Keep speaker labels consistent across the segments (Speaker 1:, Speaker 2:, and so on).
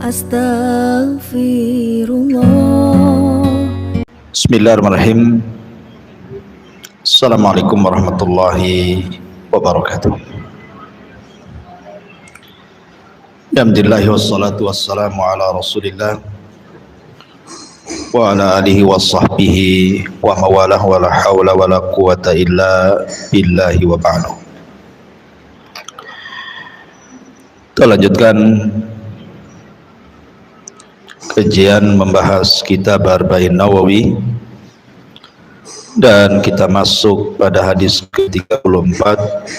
Speaker 1: Astaghfirullah.
Speaker 2: Bismillahirrahmanirrahim. Assalamualaikum warahmatullahi wabarakatuh. Alhamdulillah wassalatu wassalamu ala rasulillah wa ala alihi wa sahbihi wa mawalah wa la hawla wa la quwata illa billahi wa ba'du. Kita lanjutkan kajian membahas kitab Arba'in Nawawi, dan kita masuk pada hadis ke-34,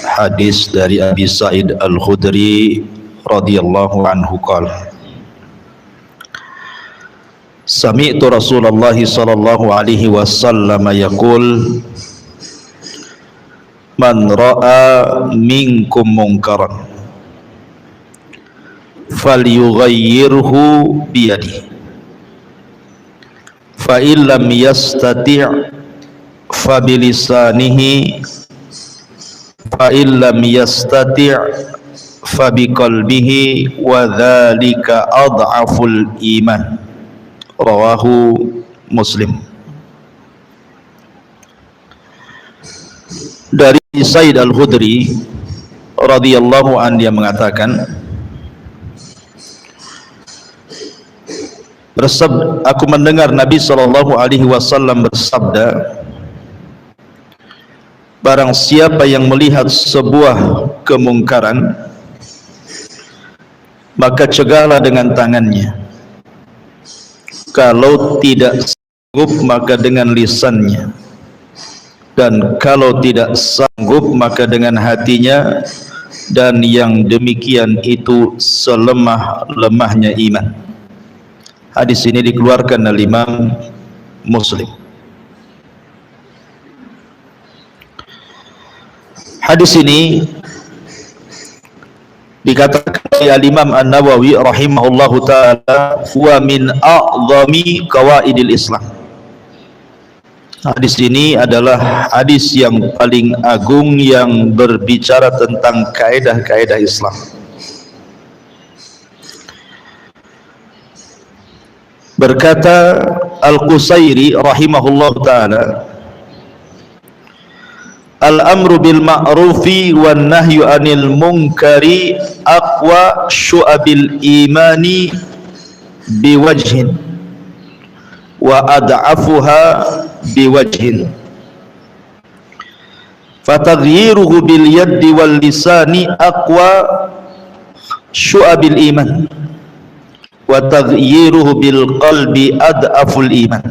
Speaker 2: hadis dari Abi Sa'id Al-Khudri radhiyallahu anhu qala: Sami'tu Rasulullah sallallahu alaihi wasallam yaqul man ra'a minkum munkaran falyughayyirhu biyadihi fa illam yastati' fa bilisanihi fa illam yastati' fa biqalbihi wa dzalika adhaful iman. Rawahu Muslim. Dari Sa'id Al-Khudri radhiyallahu anhu, dia mengatakan, aku mendengar Nabi sallallahu alaihi wasallam bersabda, barang siapa yang melihat sebuah kemungkaran, maka cegahlah dengan tangannya, kalau tidak sanggup maka dengan lisannya, dan kalau tidak sanggup maka dengan hatinya, dan yang demikian itu selemah-lemahnya iman. Hadis ini dikeluarkan oleh Imam Muslim. Hadis ini dikatakan oleh Imam An-Nawawi rahimahullahu ta'ala, huwa min a'zami qawaidil Islam. Hadis ini adalah hadis yang paling agung yang berbicara tentang kaidah-kaidah Islam. Berkata Al-Qusairi rahimahullahu ta'ala, al-amru bil ma'rufi wan nahyu anil munkari aqwa syu'abil imani biwajhin wa ad'afuha biwajhin, fataghyiruhu bil yaddi wal lisani aqwa syu'abil iman wa taghyiruhu bil qalbi ad'aful iman.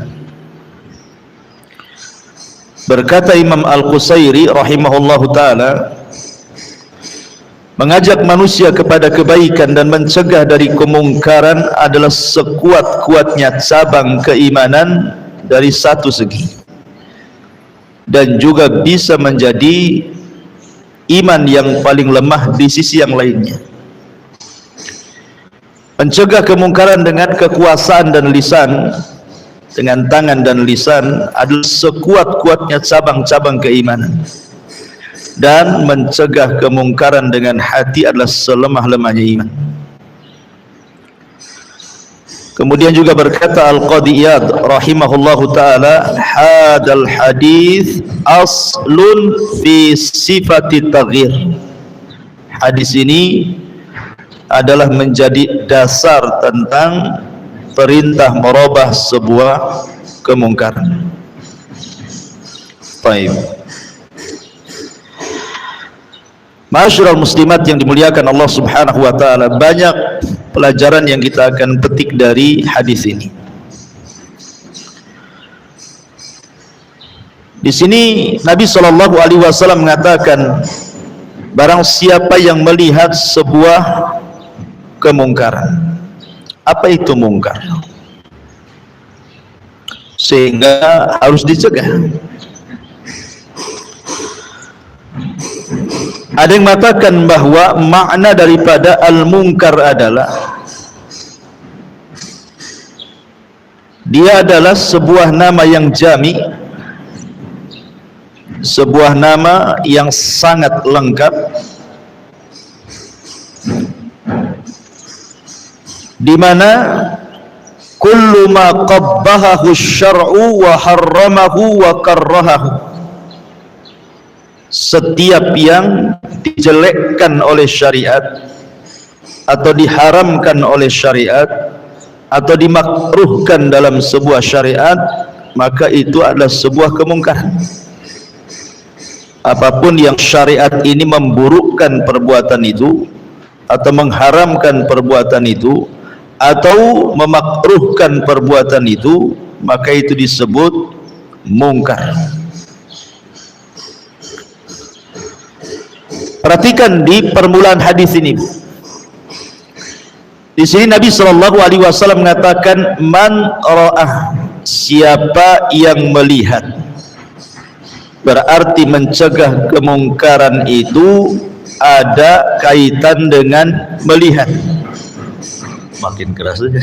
Speaker 2: Berkata Imam Al-Qusairi rahimahullahu ta'ala, mengajak manusia kepada kebaikan dan mencegah dari kemungkaran adalah sekuat-kuatnya cabang keimanan dari satu segi, dan juga bisa menjadi iman yang paling lemah di sisi yang lainnya. Mencegah kemungkaran dengan kekuasaan dan lisan, dengan tangan dan lisan, adalah sekuat-kuatnya cabang-cabang keimanan, dan mencegah kemungkaran dengan hati adalah selemah-lemahnya iman. Kemudian juga berkata Al-Qadhi Iyad rahimahullahu ta'ala, hadal hadis aslun fi sifati taghyir. Hadis ini adalah menjadi dasar tentang perintah merubah sebuah kemungkaran. Baik. Ma'asyiral muslimat yang dimuliakan Allah Subhanahu wa taala, banyak pelajaran yang kita akan petik dari hadis ini. Di sini Nabi sallallahu alaihi wasallam mengatakan, barang siapa yang melihat sebuah kemungkaran. Apa itu mungkar? Sehingga harus dicegah. Ada yang mengatakan bahwa makna daripada al-munkar adalah dia adalah sebuah nama yang jami, sebuah nama yang sangat lengkap, di mana kullu ma qabbahahu syar'u wa harramahu wa karrahahu, setiap yang dijelekkan oleh syariat atau diharamkan oleh syariat atau dimakruhkan dalam sebuah syariat, maka itu adalah sebuah kemungkaran. Apapun yang syariat ini memburukkan perbuatan itu atau mengharamkan perbuatan itu atau memakruhkan perbuatan itu, maka itu disebut mungkar. Perhatikan di permulaan hadis ini. Di sini Nabi Shallallahu Alaihi Wasallam mengatakan, man ra'ah, siapa yang melihat. Berarti mencegah kemungkaran itu ada kaitan dengan melihat. Makin keras saja.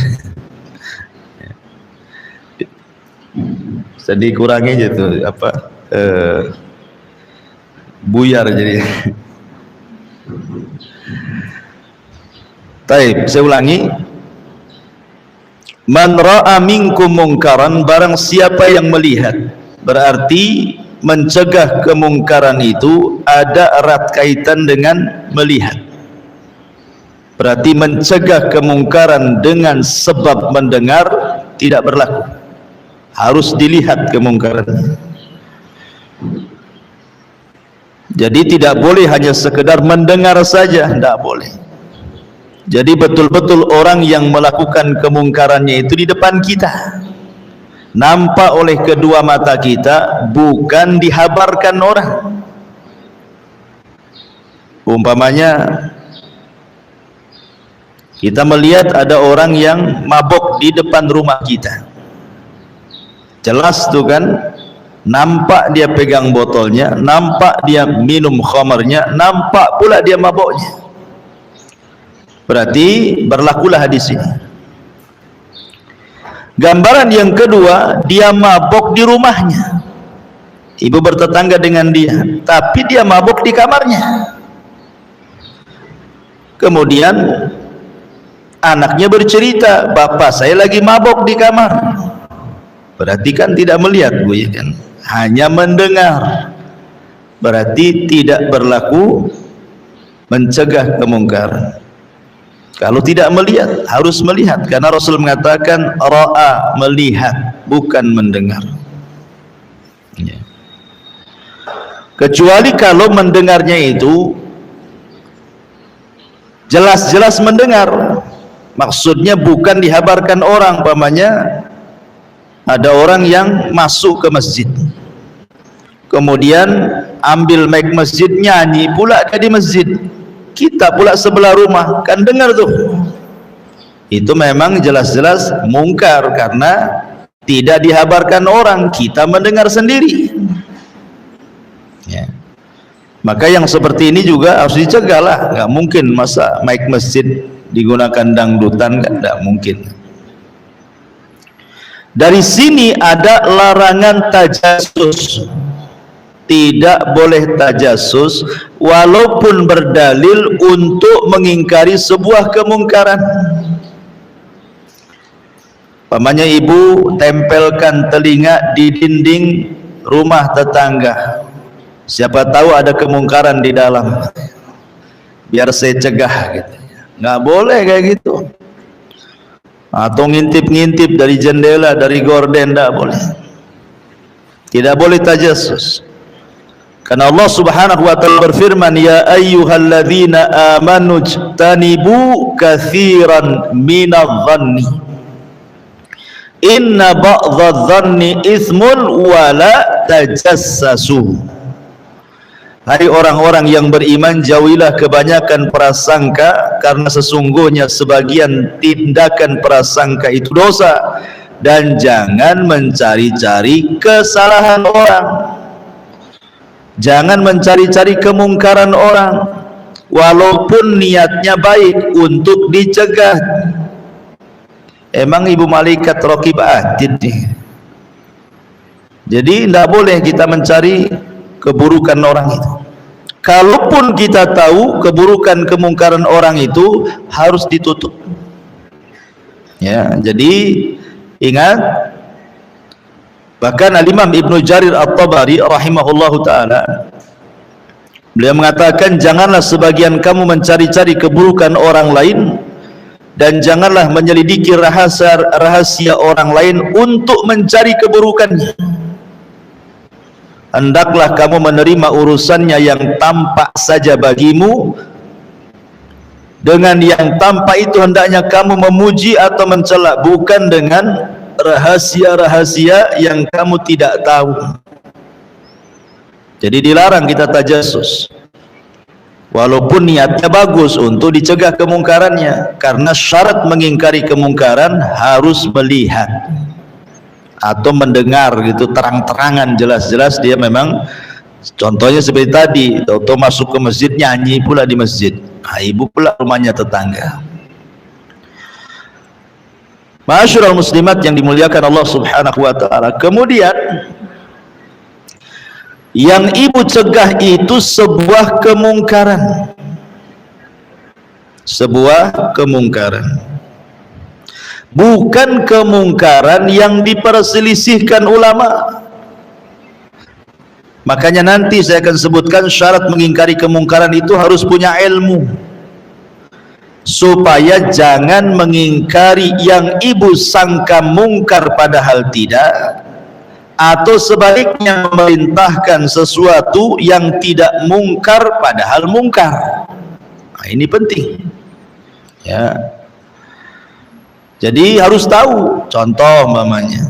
Speaker 2: Sedih kurangi aja tuh buyar jadi. Taib, saya ulangi. Man ra'a minkum mungkaran, barang siapa yang melihat. Berarti mencegah kemungkaran itu ada erat kaitan dengan melihat. Berarti mencegah kemungkaran dengan sebab mendengar tidak berlaku, harus dilihat kemungkaran. Jadi tidak boleh hanya sekedar mendengar saja, tidak boleh. Jadi betul-betul orang yang melakukan kemungkarannya itu di depan kita, nampak oleh kedua mata kita, bukan dihabarkan orang. Umpamanya kita melihat ada orang yang mabok di depan rumah kita, jelas tuh kan, nampak dia pegang botolnya, nampak dia minum khamarnya, nampak pula dia maboknya. Berarti berlakulah hadis ini. Gambaran yang kedua, dia mabok di rumahnya, ibu bertetangga dengan dia, tapi dia mabok di kamarnya. Kemudian anaknya bercerita, bapak saya lagi mabok di kamar. Berarti kan tidak melihat, Bu, ya kan? Hanya mendengar. Berarti tidak berlaku mencegah kemungkaran. Kalau tidak melihat, harus melihat, karena Rasul mengatakan ra'a, melihat, bukan mendengar. Ya. Kecuali kalau mendengarnya itu jelas-jelas mendengar, maksudnya bukan dihabarkan orang. Umpamanya ada orang yang masuk ke masjid, kemudian ambil mic masjid, nyanyi pula di masjid, kita pula sebelah rumah, kan dengar tuh. Itu memang jelas-jelas mungkar, karena tidak dihabarkan orang, kita mendengar sendiri. Ya. Maka yang seperti ini juga harus dicegah lah. Nggak mungkin masa mic masjid digunakan dangdutan, kan nggak mungkin. Dari sini ada larangan tajassus. Tidak boleh tajassus walaupun berdalil untuk mengingkari sebuah kemungkaran. Pamannya ibu tempelkan telinga di dinding rumah tetangga, siapa tahu ada kemungkaran di dalam, biar saya cegah gitu. Nggak boleh kayak gitu. Atau ngintip-ngintip dari jendela, dari gorden, tidak boleh. Tidak boleh tajassus. Karena Allah Subhanahu wa taala berfirman, ya ayyuhalladzina amanu jtanibu katsiran minadh-dhanni inna ba'dadh-dhanni itsmun wa la tajassasu. Hai orang-orang yang beriman, jauhilah kebanyakan prasangka, karena sesungguhnya sebagian tindakan prasangka itu dosa, dan jangan mencari-cari kesalahan orang. Jangan mencari-cari kemungkaran orang, walaupun niatnya baik untuk dicegah. Emang ibu malaikat raqib atid nih. Jadi tidak boleh kita mencari keburukan orang itu. Kalaupun kita tahu keburukan kemungkaran orang itu, harus ditutup. Ya, jadi ingat, bahkan Al-Imam Ibnu Jarir At-Tabari rahimahullahu taala, beliau mengatakan, janganlah sebagian kamu mencari-cari keburukan orang lain, dan janganlah menyelidiki rahasia orang lain untuk mencari keburukannya. Hendaklah kamu menerima urusannya yang tampak saja bagimu. Dengan yang tampak itu hendaknya kamu memuji atau mencela, bukan dengan rahasia-rahasia yang kamu tidak tahu. Jadi dilarang kita tajassus, walaupun niatnya bagus untuk dicegah kemungkarannya, karena syarat mengingkari kemungkaran harus melihat atau mendengar gitu terang-terangan, jelas-jelas dia memang. Contohnya seperti tadi, tahu-tahu masuk ke masjid nyanyi pula di masjid, ibu pula rumahnya tetangga. Ma'asyiral muslimat yang dimuliakan Allah Subhanahu wa taala. Kemudian yang ibu cegah itu sebuah kemungkaran. Sebuah kemungkaran. Bukan kemungkaran yang diperselisihkan ulama. Makanya nanti saya akan sebutkan syarat mengingkari kemungkaran itu harus punya ilmu, supaya jangan mengingkari yang ibu sangka mungkar padahal tidak, atau sebaliknya memerintahkan sesuatu yang tidak mungkar padahal mungkar. Nah, ini penting ya. Jadi harus tahu. Contoh mamanya,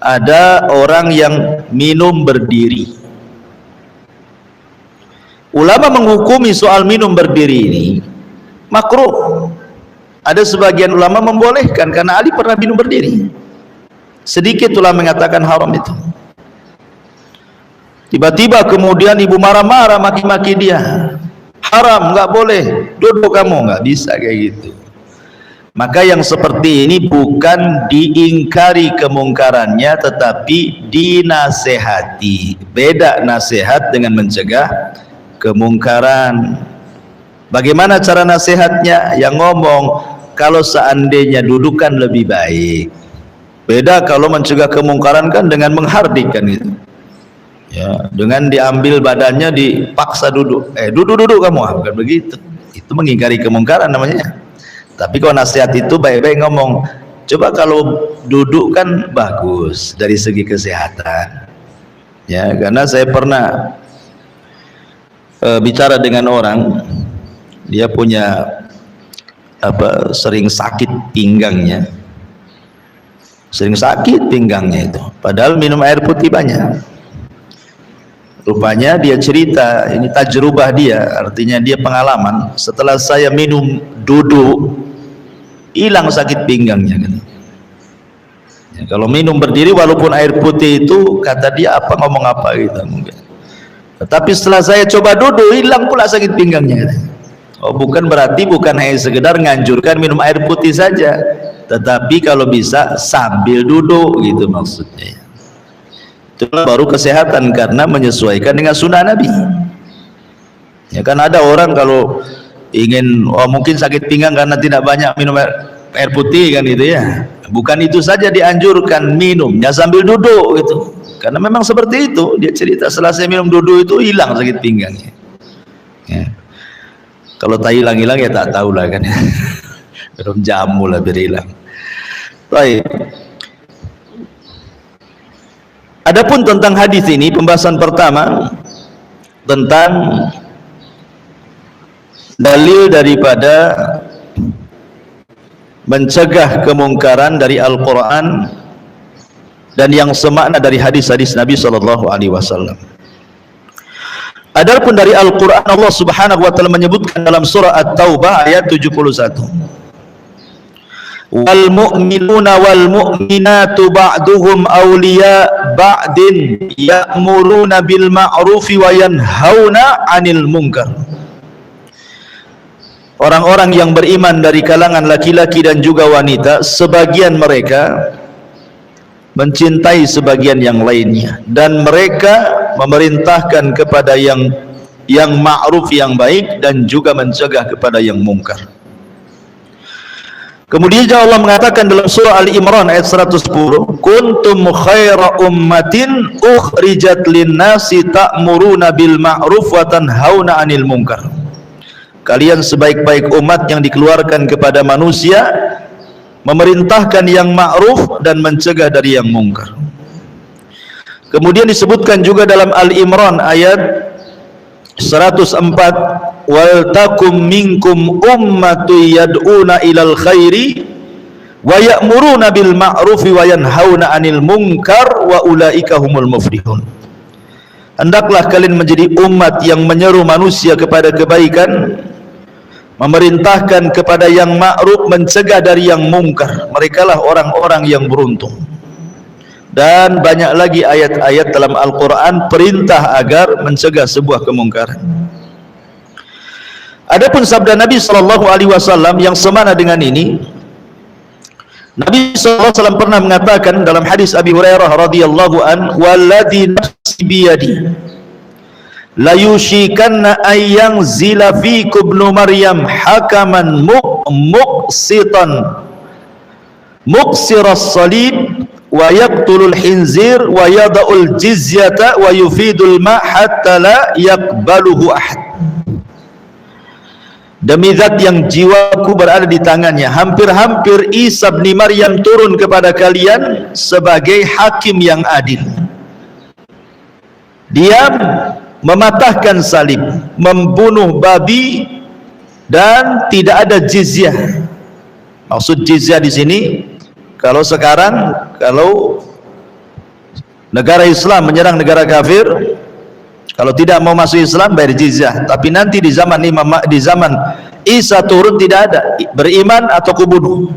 Speaker 2: ada orang yang minum berdiri. Ulama menghukumi soal minum berdiri ini makruh. Ada sebagian ulama membolehkan karena Ali pernah minum berdiri. Sedikit ulama mengatakan haram itu. Tiba-tiba kemudian ibu marah-marah, maki-maki dia. Haram, nggak boleh. Duduk kamu, nggak bisa kayak gitu. Maka yang seperti ini bukan diingkari kemungkarannya, tetapi dinasehati. Beda nasihat dengan mencegah kemungkaran. Bagaimana cara nasihatnya? Yang ngomong, kalau seandainya dudukan lebih baik. Beda kalau mencegah kemungkaran kan dengan menghardik kan gitu. Ya, dengan diambil badannya dipaksa duduk. Duduk kamu, bukan begitu. Itu mengingkari kemungkaran namanya. Tapi kalau nasihat itu baik-baik ngomong, coba kalau duduk kan bagus dari segi kesehatan. Ya, karena saya pernah bicara dengan orang, dia punya sering sakit pinggangnya. Sering sakit pinggangnya itu. Padahal minum air putih banyak. Rupanya dia cerita, ini tajrubah dia, artinya dia pengalaman. Setelah saya minum duduk, hilang sakit pinggangnya gitu. Ya, kalau minum berdiri walaupun air putih itu kata dia ngomong apa gitu mungkin. Tetapi setelah saya coba duduk, hilang pula sakit pinggangnya. Oh, bukan berarti bukan hanya sekedar nganjurkan minum air putih saja, tetapi kalau bisa sambil duduk gitu maksudnya. Itulah baru kesehatan karena menyesuaikan dengan sunnah Nabi. Ya kan ada orang kalau ingin mungkin sakit pinggang karena tidak banyak minum air putih kan gitu ya. Bukan itu saja dianjurkan, minumnya sambil duduk gitu. Karena memang seperti itu, dia cerita setelah saya minum duduk itu hilang sakit pinggangnya. Ya. Kalau tak hilang-hilang ya tak tahu lah kan. Minum jamu lah biar hilang. Baik. Adapun tentang hadis ini, pembahasan pertama tentang dalil daripada mencegah kemungkaran dari Al-Quran dan yang semakna dari hadis-hadis Nabi SAW. Adapun dari Al-Quran, Allah Subhanahu wa Ta'ala menyebutkan dalam surah At-Taubah ayat 71, wal mu'minuna wal mu'minatu ba'duhum awliya ba'din ya'muruna bil ma'rufi wa yanhauna 'anil munkar. Orang-orang yang beriman dari kalangan laki-laki dan juga wanita, sebagian mereka mencintai sebagian yang lainnya, dan mereka memerintahkan kepada yang ma'ruf, yang baik, dan juga mencegah kepada yang mungkar. Kemudian Allah mengatakan dalam surah Al-Imran ayat 110, kuntum khaira ummatin ukhrijat lin-nasi ta'muruna bil ma'ruf wa tanhauna 'anil munkar. Kalian sebaik-baik umat yang dikeluarkan kepada manusia, memerintahkan yang ma'ruf dan mencegah dari yang mungkar. Kemudian disebutkan juga dalam Al-Imran ayat 104, wal takum minkum ummatu yad'una ilal khairi wa ya'muruna bil ma'rufi wa yanhauna 'anil munkar wa ulaika humul muflihun. Hendaklah kalian menjadi umat yang menyeru manusia kepada kebaikan, memerintahkan kepada yang ma'ruf, mencegah dari yang mungkar. Merekalah orang-orang yang beruntung. Dan banyak lagi ayat-ayat dalam Al-Quran perintah agar mencegah sebuah kemungkaran. Adapun sabda Nabi SAW yang semana dengan ini, Nabi SAW pernah mengatakan dalam hadis Abi Hurairah radhiyallahu an, walladhi nafsi biyadi la yushikanna ayyang zila fikum ibnu Maryam hakaman muqsitan muqsiras salib wa yaqtulul khinzir wa yada'ul jizyata wa yufidul ma hatta la yaqbaluhu ahad. Demi zat yang jiwaku berada di tangannya, hampir-hampir Isa bin Maryam turun kepada kalian sebagai hakim yang adil. Dia mematahkan salib, membunuh babi, dan tidak ada jizyah. Maksud jizyah di sini, kalau sekarang, kalau negara Islam menyerang negara kafir, kalau tidak mau masuk Islam bayar jizyah. Tapi nanti di zaman Isa turun tidak ada, beriman atau kubunuh.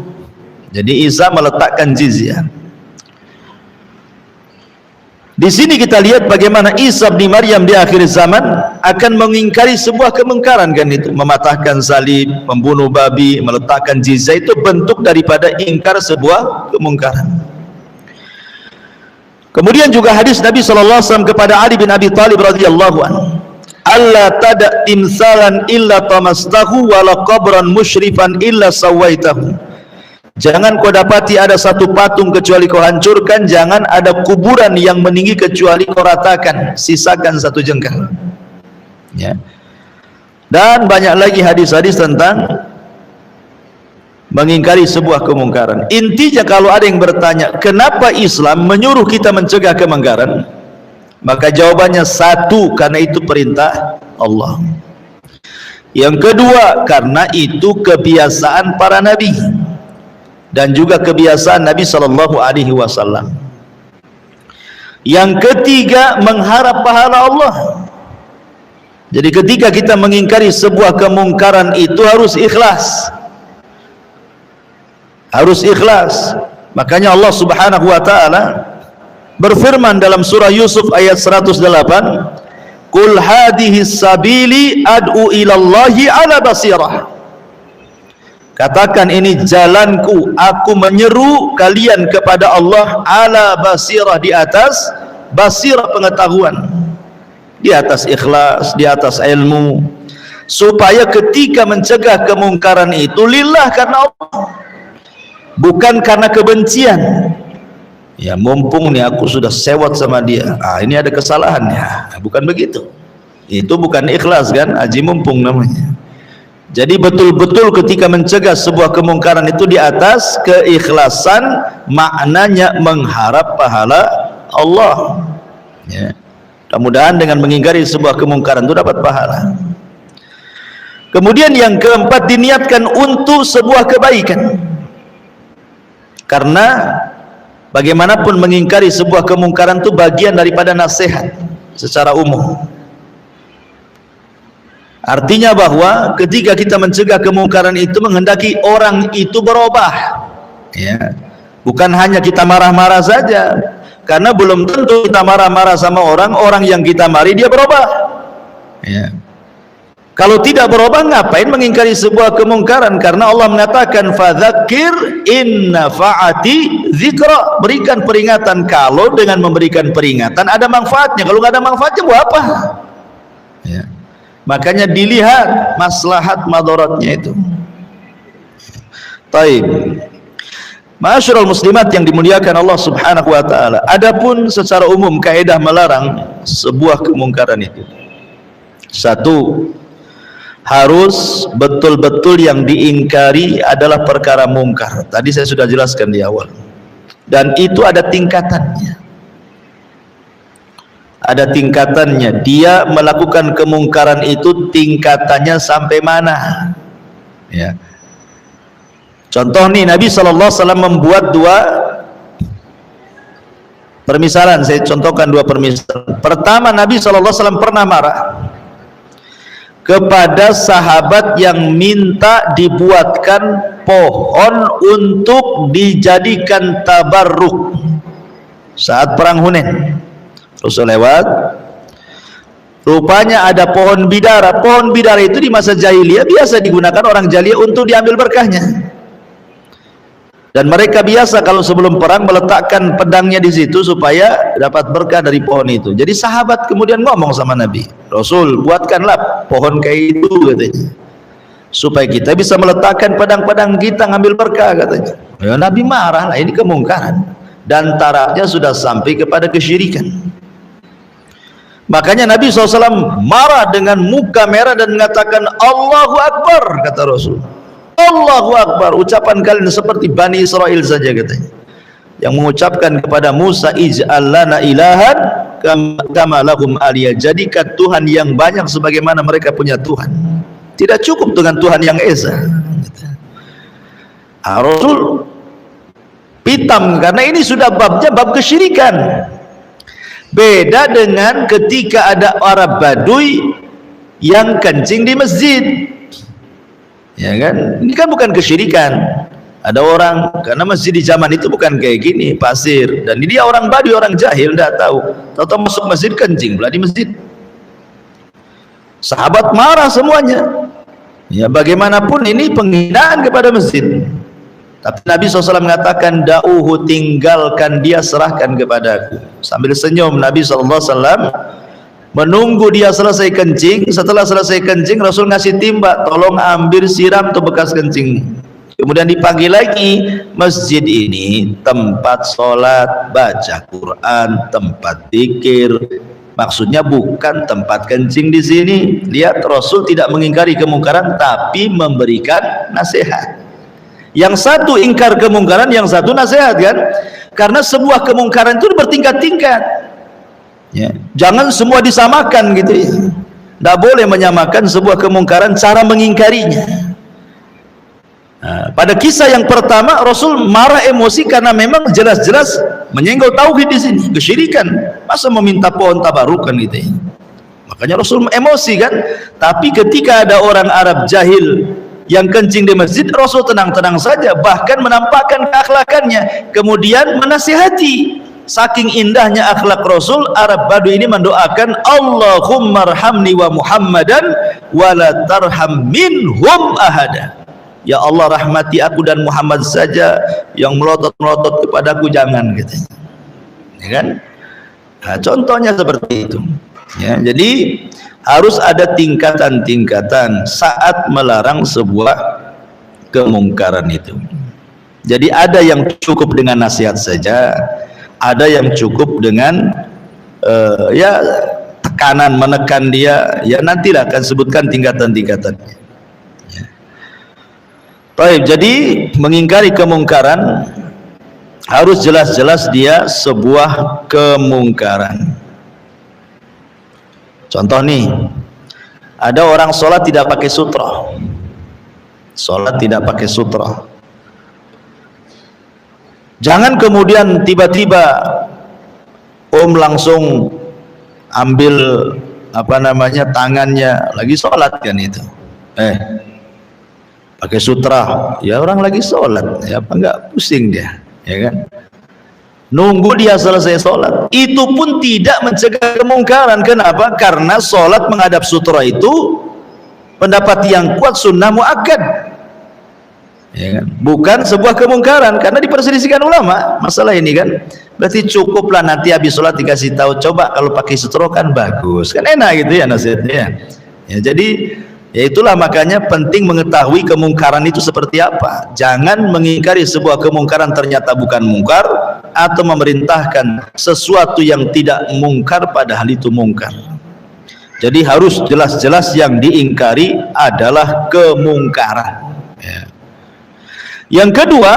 Speaker 2: Jadi Isa meletakkan jizyah. Di sini kita lihat bagaimana Isa bin Maryam di akhir zaman akan mengingkari sebuah kemungkaran, kan itu, mematahkan salib, membunuh babi, meletakkan jizyah, itu bentuk daripada ingkar sebuah kemungkaran. Kemudian juga hadis Nabi SAW kepada Ali bin Abi Thalib radhiyallahu anhu, alla tada timsalan illa tamastahu wala qabran musyrifan illa sawaitahu. Jangan kau dapati ada satu patung kecuali kau hancurkan, jangan ada kuburan yang meninggi kecuali kau ratakan, sisakan satu jengkal. Ya. Dan banyak lagi hadis-hadis tentang mengingkari sebuah kemungkaran. Intinya kalau ada yang bertanya, kenapa Islam menyuruh kita mencegah kemungkaran? Maka jawabannya satu, karena itu perintah Allah. Yang kedua, karena itu kebiasaan para nabi dan juga kebiasaan Nabi SAW. Yang ketiga, mengharap pahala Allah. Jadi ketika kita mengingkari sebuah kemungkaran itu harus ikhlas. Harus ikhlas. Makanya Allah Subhanahu wa taala berfirman dalam surah Yusuf ayat 108, "Qul hadhihi sabili ad'u ila Allahi ala basirah." Katakan, ini jalanku, aku menyeru kalian kepada Allah ala basirah, di atas basirah pengetahuan, di atas ikhlas, di atas ilmu, supaya ketika mencegah kemungkaran itu lillah, karena Allah, bukan karena kebencian. Ya, mumpung nih aku sudah sewot sama dia, ini ada kesalahannya, bukan begitu. Itu bukan ikhlas, kan, aji mumpung namanya. Jadi betul-betul ketika mencegah sebuah kemungkaran itu di atas keikhlasan, maknanya mengharap pahala Allah. Ya. Mudah-mudahan dengan mengingkari sebuah kemungkaran itu dapat pahala. Kemudian yang keempat, diniatkan untuk sebuah kebaikan. Karena bagaimanapun mengingkari sebuah kemungkaran itu bagian daripada nasihat secara umum. Artinya bahwa ketika kita mencegah kemungkaran itu menghendaki orang itu berubah, ya. Bukan hanya kita marah-marah saja, karena belum tentu kita marah-marah sama orang yang kita mari dia berubah, ya. Kalau tidak berubah, ngapain mengingkari sebuah kemungkaran? Karena Allah mengatakan, fadzakir in nafa'ati dzikra, berikan peringatan. Kalau dengan memberikan peringatan ada manfaatnya, kalau nggak ada manfaatnya buat apa? Ya. Makanya dilihat maslahat madaratnya itu. Taib. Ma'asyiral muslimat yang dimuliakan Allah Subhanahu wa taala. Adapun secara umum kaidah melarang sebuah kemungkaran itu. Satu, harus betul-betul yang diingkari adalah perkara mungkar. Tadi saya sudah jelaskan di awal. Dan itu ada tingkatannya. Ada tingkatannya. Dia melakukan kemungkaran itu tingkatannya sampai mana? Ya. Contoh nih, Nabi SAW membuat dua permisalan. Saya contohkan dua permisalan. Pertama, Nabi SAW pernah marah kepada sahabat yang minta dibuatkan pohon untuk dijadikan tabarruk saat perang Hunain. Rasul lewat, rupanya ada pohon bidara. Pohon bidara itu di masa jahiliyah biasa digunakan orang jahiliyah untuk diambil berkahnya. Dan mereka biasa kalau sebelum perang meletakkan pedangnya di situ supaya dapat berkah dari pohon itu. Jadi sahabat kemudian ngomong sama Nabi, Rasul, buatkanlah pohon kayak itu katanya, supaya kita bisa meletakkan pedang-pedang kita ngambil berkah katanya. Ya, Nabi marah lah, ini kemungkaran dan tarafnya sudah sampai kepada kesyirikan. Makanya Nabi SAW marah dengan muka merah dan mengatakan Allahu Akbar, kata Rasul. Allahu Akbar, ucapan kalian seperti Bani Israel saja katanya, yang mengucapkan kepada Musa, ij'al lana ilahan kama lahum aliyah, jadikan Tuhan yang banyak sebagaimana mereka punya Tuhan. Tidak cukup dengan Tuhan yang esa. Rasul pitam karena ini sudah babnya bab kesyirikan. Beda dengan ketika ada Arab Baduy yang kencing di masjid. Ya kan, ini kan bukan kesyirikan. Ada orang, karena masjid di zaman itu bukan kayak gini, pasir, dan dia orang Baduy, orang jahil, tidak tahu, tahu masuk masjid kencing pula di masjid. Sahabat marah semuanya. Ya bagaimanapun ini penghinaan kepada masjid. Tapi Nabi SAW mengatakan, da'uhu, tinggalkan dia, serahkan kepadaku. Sambil senyum Nabi SAW menunggu dia selesai kencing. Setelah selesai kencing, Rasul ngasih timba, tolong ambil siram tuh bekas kencing. Kemudian dipanggil lagi, masjid ini tempat sholat, baca Quran, tempat zikir. Maksudnya bukan tempat kencing di sini. Lihat, Rasul tidak mengingkari kemungkaran, tapi memberikan nasihat. Yang satu ingkar kemungkaran, yang satu nasihat kan? Karena sebuah kemungkaran itu bertingkat-tingkat. Ya, jangan semua disamakan gitu ya. Tidak boleh menyamakan sebuah kemungkaran cara mengingkarinya. Nah, pada kisah yang pertama Rasul marah emosi karena memang jelas-jelas menyenggol tauhid di sini, kesyirikan. Masa meminta pohon tabarukan gitu ya. Makanya Rasul emosi kan. Tapi ketika ada orang Arab jahil yang kencing di masjid, Rasul tenang-tenang saja, bahkan menampakkan keakhlakannya, kemudian menasihati. Saking indahnya akhlak Rasul, Arab Baduy ini mendoakan, Allahumma arhamni wa Muhammadan wa la tarham minhum ahada. Ya Allah, rahmati aku dan Muhammad saja, yang melotot-melotot kepadaku jangan, katanya. Ya kan? Nah, contohnya seperti itu. Ya, jadi harus ada tingkatan-tingkatan saat melarang sebuah kemungkaran itu. Jadi ada yang cukup dengan nasihat saja, ada yang cukup dengan ya tekanan, menekan dia. Ya nantilah akan sebutkan tingkatan-tingkatannya. Ya. Baik, jadi mengingkari kemungkaran harus jelas-jelas dia sebuah kemungkaran. Contoh nih, ada orang sholat tidak pakai sutra. Sholat tidak pakai sutra. Jangan kemudian tiba-tiba langsung ambil tangannya, lagi sholat kan itu. Pakai sutra, ya orang lagi sholat, ya apa enggak pusing dia, ya kan? Nunggu dia selesai sholat. Itu pun tidak mencegah kemungkaran. Kenapa? Karena sholat menghadap sutra itu pendapat yang kuat, sunnah muakkad, ya kan? Bukan sebuah kemungkaran, karena diperselisihkan ulama masalah ini kan. Berarti cukuplah nanti habis sholat dikasih tahu, coba kalau pakai sutra kan bagus, kan enak gitu ya nasihatnya. Ya, jadi Ya itulah makanya penting mengetahui kemungkaran itu seperti apa. Jangan mengingkari sebuah kemungkaran ternyata bukan mungkar, atau memerintahkan sesuatu yang tidak mungkar padahal itu mungkar. Jadi harus jelas-jelas yang diingkari adalah kemungkaran. Ya. Yang kedua,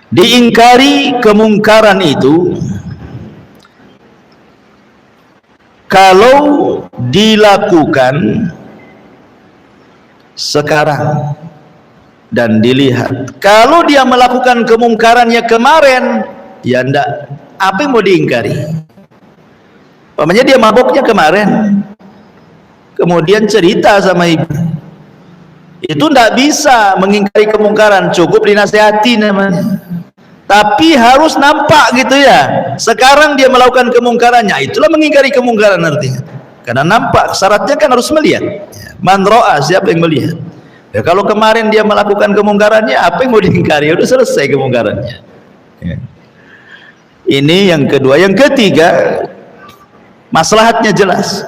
Speaker 2: diingkari kemungkaran itu kalau dilakukan sekarang dan dilihat. Kalau dia melakukan kemungkarannya kemarin, ya ndak, apa yang mau diingkari? Umpamanya dia maboknya kemarin, kemudian cerita sama ibu, itu ndak bisa mengingkari kemungkaran, cukup dinasihati namanya. Tapi harus nampak gitu ya. Sekarang dia melakukan kemungkarannya, itulah mengingkari kemungkaran artinya. Karena nampak, syaratnya kan harus melihat. Man ro'a, siapa yang melihat? Ya, kalau kemarin dia melakukan kemungkarannya, apa yang mau diingkari? Udah selesai kemungkarannya. Ya. Ini yang kedua. Yang ketiga, maslahatnya jelas.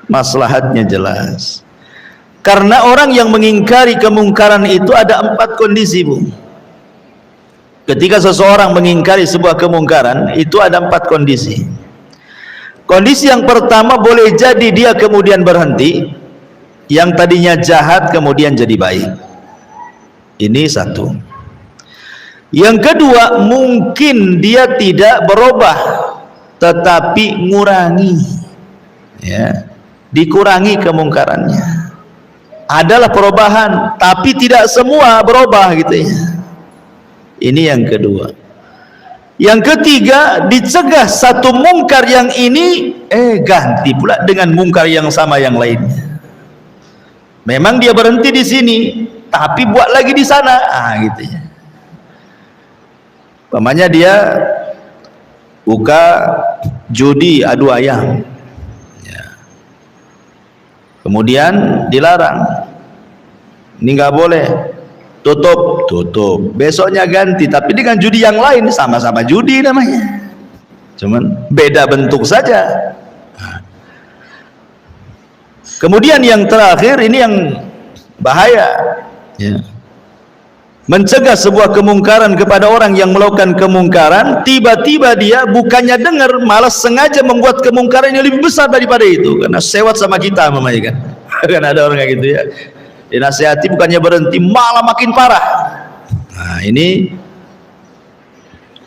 Speaker 2: Maslahatnya jelas. Karena orang yang mengingkari kemungkaran itu ada 4 kondisi, Bu. Ketika seseorang mengingkari sebuah kemungkaran, itu ada 4 kondisi. Kondisi yang pertama, boleh jadi dia kemudian berhenti, yang tadinya jahat kemudian jadi baik. Ini satu. Yang kedua, mungkin dia tidak berubah, tetapi ngurangi, ya, dikurangi kemungkarannya. Adalah perubahan, tapi tidak semua berubah gitu ya. Ini yang kedua. Yang ketiga, dicegah satu mungkar yang ini, ganti pula dengan mungkar yang sama yang lainnya. Memang dia berhenti di sini, tapi buat lagi di sana, gitu ya. Umpamanya dia buka judi adu ayam, ya. Kemudian dilarang, ini nggak boleh. Tutup, besoknya ganti, tapi dengan judi yang lain, sama-sama judi namanya, cuman beda bentuk saja. Kemudian yang terakhir, ini yang bahaya, ya. Mencegah sebuah kemungkaran kepada orang yang melakukan kemungkaran, tiba-tiba dia bukannya dengar, malas sengaja membuat kemungkaran yang lebih besar daripada itu, karena sewot sama kita mamanya kan. Kan ada orang kayak gitu ya, dinasihati bukannya berhenti, malah makin parah. Nah, ini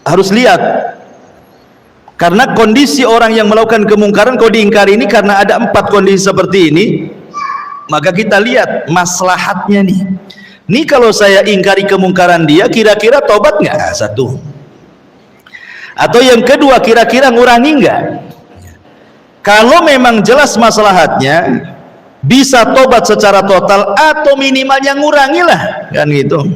Speaker 2: harus lihat, karena kondisi orang yang melakukan kemungkaran kalau diingkari ini, karena ada 4 kondisi seperti ini, maka kita lihat maslahatnya nih. Ini kalau saya ingkari kemungkaran dia, kira-kira tobat nggak? Satu. Atau yang kedua, kira-kira ngurangi nggak? Kalau memang jelas maslahatnya, bisa tobat secara total atau minimalnya ngurangilah, kan gitu.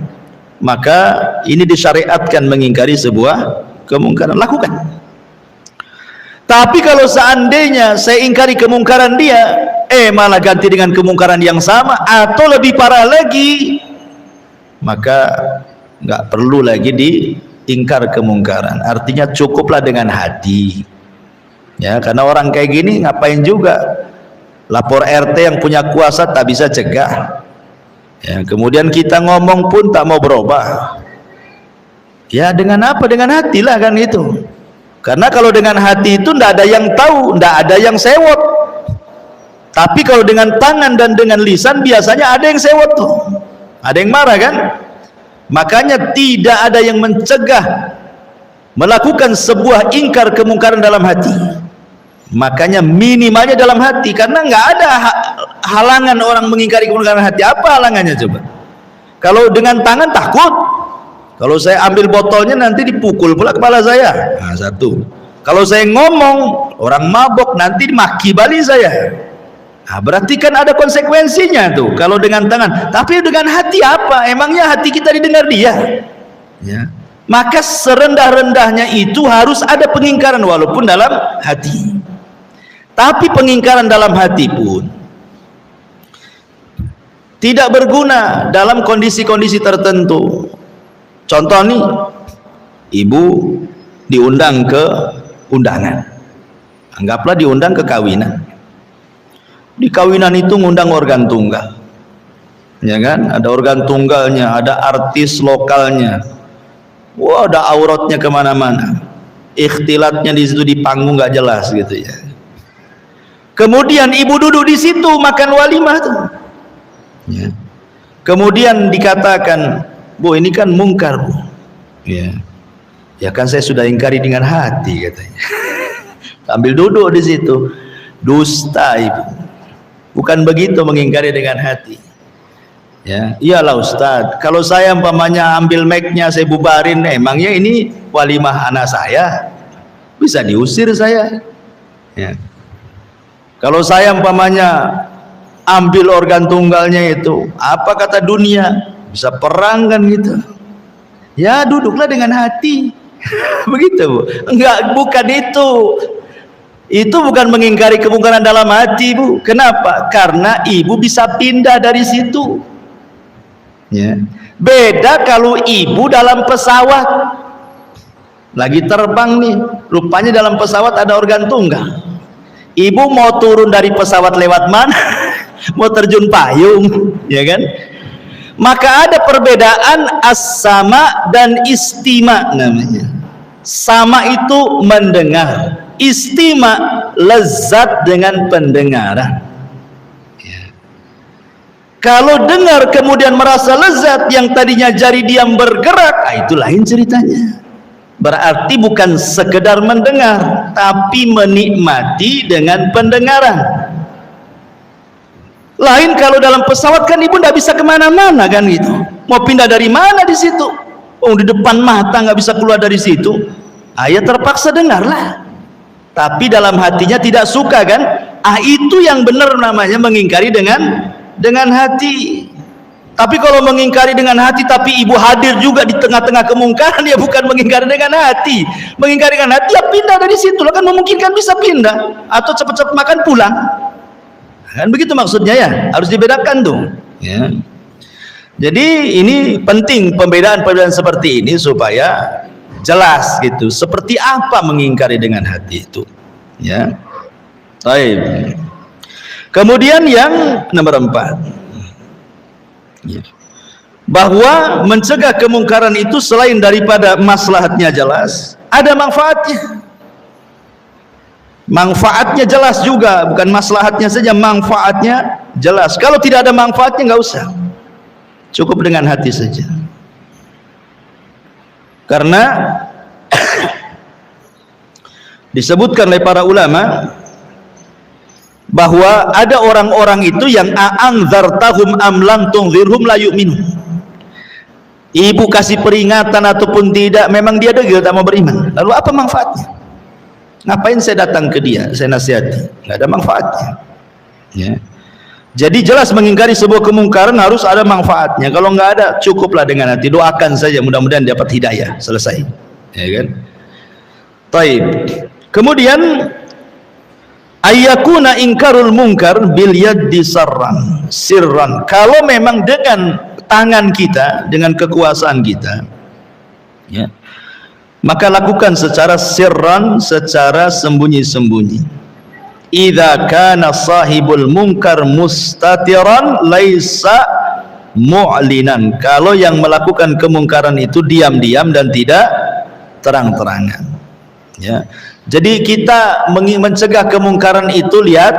Speaker 2: Maka ini disyariatkan mengingkari sebuah kemungkaran, lakukan. Tapi kalau seandainya saya ingkari kemungkaran dia, malah ganti dengan kemungkaran yang sama atau lebih parah lagi, maka nggak perlu lagi diingkar kemungkaran. Artinya cukuplah dengan hati, ya. Karena orang kayak gini ngapain juga lapor RT yang punya kuasa tak bisa cegah, ya. Kemudian kita ngomong pun tak mau berubah, ya. Dengan apa? Dengan hatilah, kan itu. Karena kalau dengan hati itu ndak ada yang tahu, ndak ada yang sewot. Tapi kalau dengan tangan dan dengan lisan biasanya ada yang sewot tuh, ada yang marah kan. Makanya tidak ada yang mencegah melakukan sebuah ingkar kemungkaran dalam hati. Makanya minimalnya dalam hati, karena nggak ada halangan orang mengingkari kemungkaran hati. Apa halangannya coba? Kalau dengan tangan takut, kalau saya ambil botolnya nanti dipukul pula kepala saya. Nah, satu. Kalau saya ngomong, orang mabok nanti dimaki balik saya. Nah, berarti kan ada konsekuensinya tuh kalau dengan tangan. Tapi dengan hati apa? Emangnya hati kita didengar dia? Ya. Maka serendah-rendahnya itu harus ada pengingkaran walaupun dalam hati. Tapi pengingkaran dalam hati pun tidak berguna dalam kondisi-kondisi tertentu. Contoh nih, ibu diundang ke undangan, anggaplah diundang ke kawinan. Di kawinan itu ngundang organ tunggal, ya kan? Ada organ tunggalnya, ada artis lokalnya. Wah, ada auratnya kemana-mana. Ikhtilatnya di situ di panggung nggak jelas gitu ya. Kemudian ibu duduk di situ makan walimah tuh. Ya. Kemudian dikatakan, Bu, ini kan mungkar, Bu. Ya. Ya kan saya sudah ingkari dengan hati katanya. Sambil duduk di situ. Dusta ibu. Bukan begitu mengingkari dengan hati. Ya, iyalah Ustaz. Kalau saya umpamanya ambil mic-nya saya bubarin, emangnya ini walimah anak saya? Bisa diusir saya. Ya. Kalau saya umpamanya ambil organ tunggalnya itu, apa kata dunia? Bisa perang kan gitu. Ya, duduklah dengan hati. Begitu, Bu. Enggak, bukan itu. Itu bukan mengingkari kemungkaran dalam hati, Bu. Kenapa? Karena ibu bisa pindah dari situ. Ya. Beda kalau ibu dalam pesawat. Lagi terbang nih, rupanya dalam pesawat ada organ tunggal. Ibu mau turun dari pesawat lewat mana? Mau terjun payung, ya kan? Maka ada perbedaan as-sama dan istima namanya. Sama itu mendengar, istima lezat dengan pendengaran. Ya. Kalau dengar kemudian merasa lezat, yang tadinya jari diam bergerak, itu lain ceritanya. Berarti bukan sekedar mendengar, tapi menikmati dengan pendengaran. Lain kalau dalam pesawat kan ibu tidak bisa kemana-mana kan gitu. Mau pindah dari mana di situ? Oh, di depan mata nggak bisa keluar dari situ. Ayah terpaksa dengarlah. Tapi dalam hatinya tidak suka kan? Itu yang benar namanya mengingkari dengan hati. Tapi kalau mengingkari dengan hati tapi ibu hadir juga di tengah-tengah kemungkaran, ya bukan mengingkari dengan hati. Mengingkari dengan hati ya pindah dari situ. Lo kan memungkinkan bisa pindah atau cepat-cepat makan pulang. Kan begitu maksudnya ya, harus dibedakan tuh. Ya. Jadi ini penting pembedaan-pembedaan seperti ini supaya jelas gitu. Seperti apa mengingkari dengan hati itu. Ya. Baik. Kemudian yang nomor 4. Ya. Bahwa mencegah kemungkaran itu selain daripada maslahatnya jelas, ada manfaatnya. Manfaatnya jelas juga, bukan maslahatnya saja, manfaatnya jelas. Kalau tidak ada manfaatnya nggak usah, cukup dengan hati saja. Karena disebutkan oleh para ulama bahwa ada orang-orang itu yang a'anzartahum am lam tunzirhum la yu'minun. Ibu kasih peringatan ataupun tidak, memang dia degil tak mau beriman. Lalu apa manfaatnya? Ngapain saya datang ke dia, saya nasihati? Nggak ada manfaatnya. Ya. Jadi jelas mengingkari sebuah kemungkaran harus ada manfaatnya. Kalau nggak ada, cukuplah dengan hati. Doakan saja, mudah-mudahan dapat hidayah. Selesai. Ya kan? Taib. Kemudian ayyakuna ingkarul munkar bil yaddi sirran. Kalau memang dengan tangan kita, dengan kekuasaan kita, ya, maka lakukan secara sirran, secara sembunyi-sembunyi. Idza kana sahibul munkar mustatiran laisa mu'linan. Kalau yang melakukan kemungkaran itu diam-diam dan tidak terang-terangan. Ya. Jadi kita mencegah kemungkaran itu, lihat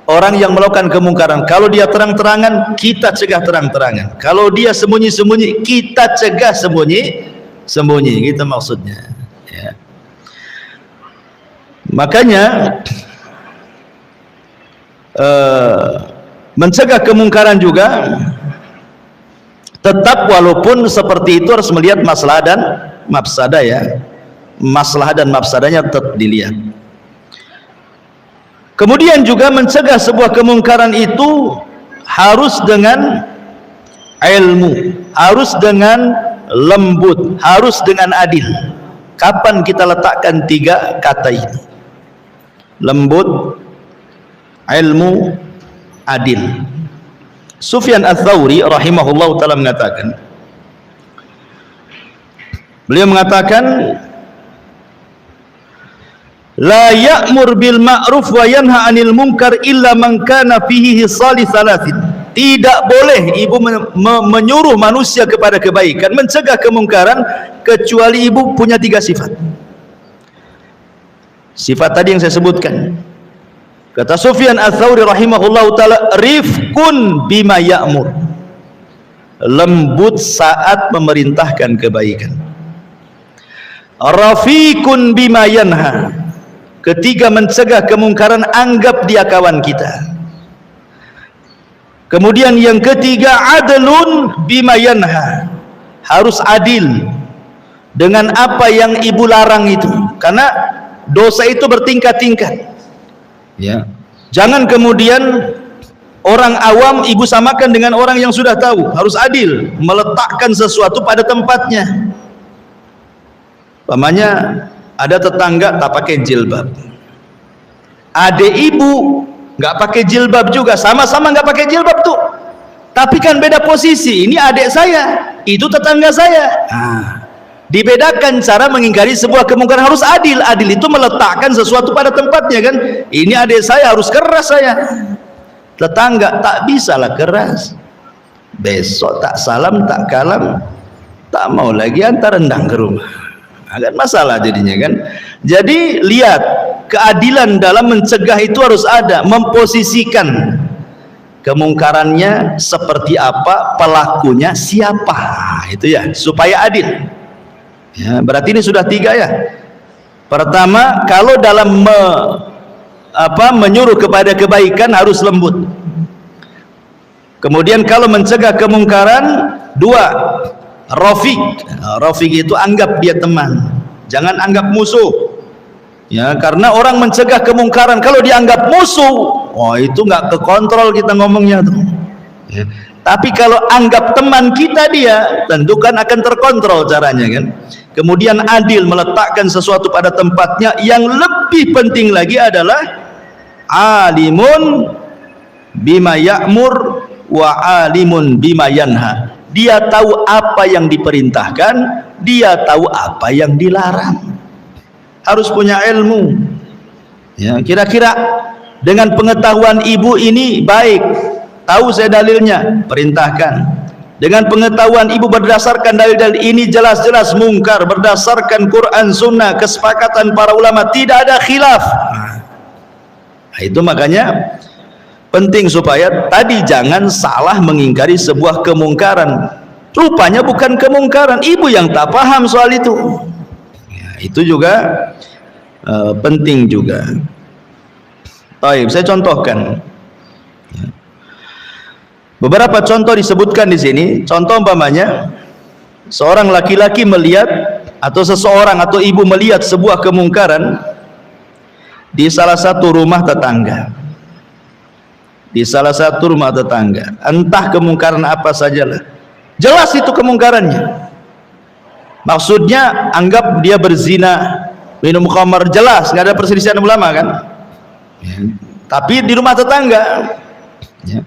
Speaker 2: orang yang melakukan kemungkaran, kalau dia terang-terangan kita cegah terang-terangan, kalau dia sembunyi-sembunyi kita cegah sembunyi, gitu maksudnya. Ya. Makanya mencegah kemungkaran juga tetap, walaupun seperti itu harus melihat masalah dan mafsadah ya. Masalah dan mafsadahnya tetap dilihat. Kemudian juga mencegah sebuah kemungkaran itu harus dengan ilmu, harus dengan lembut, harus dengan adil. Kapan kita letakkan 3 kata ini? Lembut, ilmu, adil. Sufyan Ats-Tsauri rahimahullah ta'ala mengatakan, beliau mengatakan la ya'mur bil ma'ruf wa yanha 'anil munkar illa man kana fihi hisali salatin. Tidak boleh ibu menyuruh manusia kepada kebaikan, mencegah kemungkaran, kecuali ibu punya 3 sifat. Sifat tadi yang saya sebutkan. Kata Sufyan Ats-Tsauri rahimahullahu taala, rifqun bima ya'mur, lembut saat memerintahkan kebaikan. Rafiqun bima yanha, ketika mencegah kemungkaran anggap dia kawan kita. Kemudian yang ketiga, adlun bima yanha, harus adil dengan apa yang ibu larang itu, karena dosa itu bertingkat-tingkat. Ya, jangan kemudian orang awam ibu samakan dengan orang yang sudah tahu. Harus adil, meletakkan sesuatu pada tempatnya. Pamannya ada tetangga tak pakai jilbab, adik ibu nggak pakai jilbab juga, sama-sama nggak pakai jilbab tuh, tapi kan beda posisi. Ini adik saya, itu tetangga saya. Dibedakan cara mengingkari sebuah kemungkaran. Harus adil. Adil itu meletakkan sesuatu pada tempatnya kan. Ini adik saya, harus keras saya. Tetangga tak bisalah keras, besok tak salam tak kalam, tak mau lagi antar rendang ke rumah, agak masalah jadinya kan. Jadi lihat, keadilan dalam mencegah itu harus ada, memposisikan kemungkarannya seperti apa, pelakunya siapa, itu ya, supaya adil. Ya, berarti ini sudah 3 ya. Pertama, kalau dalam menyuruh kepada kebaikan harus lembut. Kemudian kalau mencegah kemungkaran, 2, rafiq. Rafiq itu anggap dia teman, jangan anggap musuh. Ya, karena orang mencegah kemungkaran kalau dianggap musuh, itu nggak kekontrol kita ngomongnya tuh. Ya. Tapi kalau anggap teman kita dia, tentu kan akan terkontrol caranya kan. Kemudian adil, meletakkan sesuatu pada tempatnya. Yang lebih penting lagi adalah alimun bima ya'mur wa alimun bima yanha. Dia tahu apa yang diperintahkan, dia tahu apa yang dilarang. Harus punya ilmu. Ya, kira-kira dengan pengetahuan ibu ini baik, tahu saya dalilnya, perintahkan. Dengan pengetahuan ibu berdasarkan dalil-dalil ini jelas-jelas mungkar, berdasarkan Quran Sunnah, kesepakatan para ulama, tidak ada khilaf. Nah, itu makanya penting supaya tadi jangan salah mengingkari sebuah kemungkaran. Rupanya bukan kemungkaran, ibu yang tak paham soal itu. Ya, itu juga penting juga. Baik, saya contohkan. Beberapa contoh disebutkan di sini. Contoh umpamanya, seorang laki-laki melihat atau seseorang atau ibu melihat sebuah kemungkaran di salah satu rumah tetangga. Di salah satu rumah tetangga, entah kemungkaran apa sajalah. Jelas itu kemungkarannya. Maksudnya anggap dia berzina, minum khamar, jelas nggak ada perselisihan ulama kan. Ya. Tapi di rumah tetangga. Ya.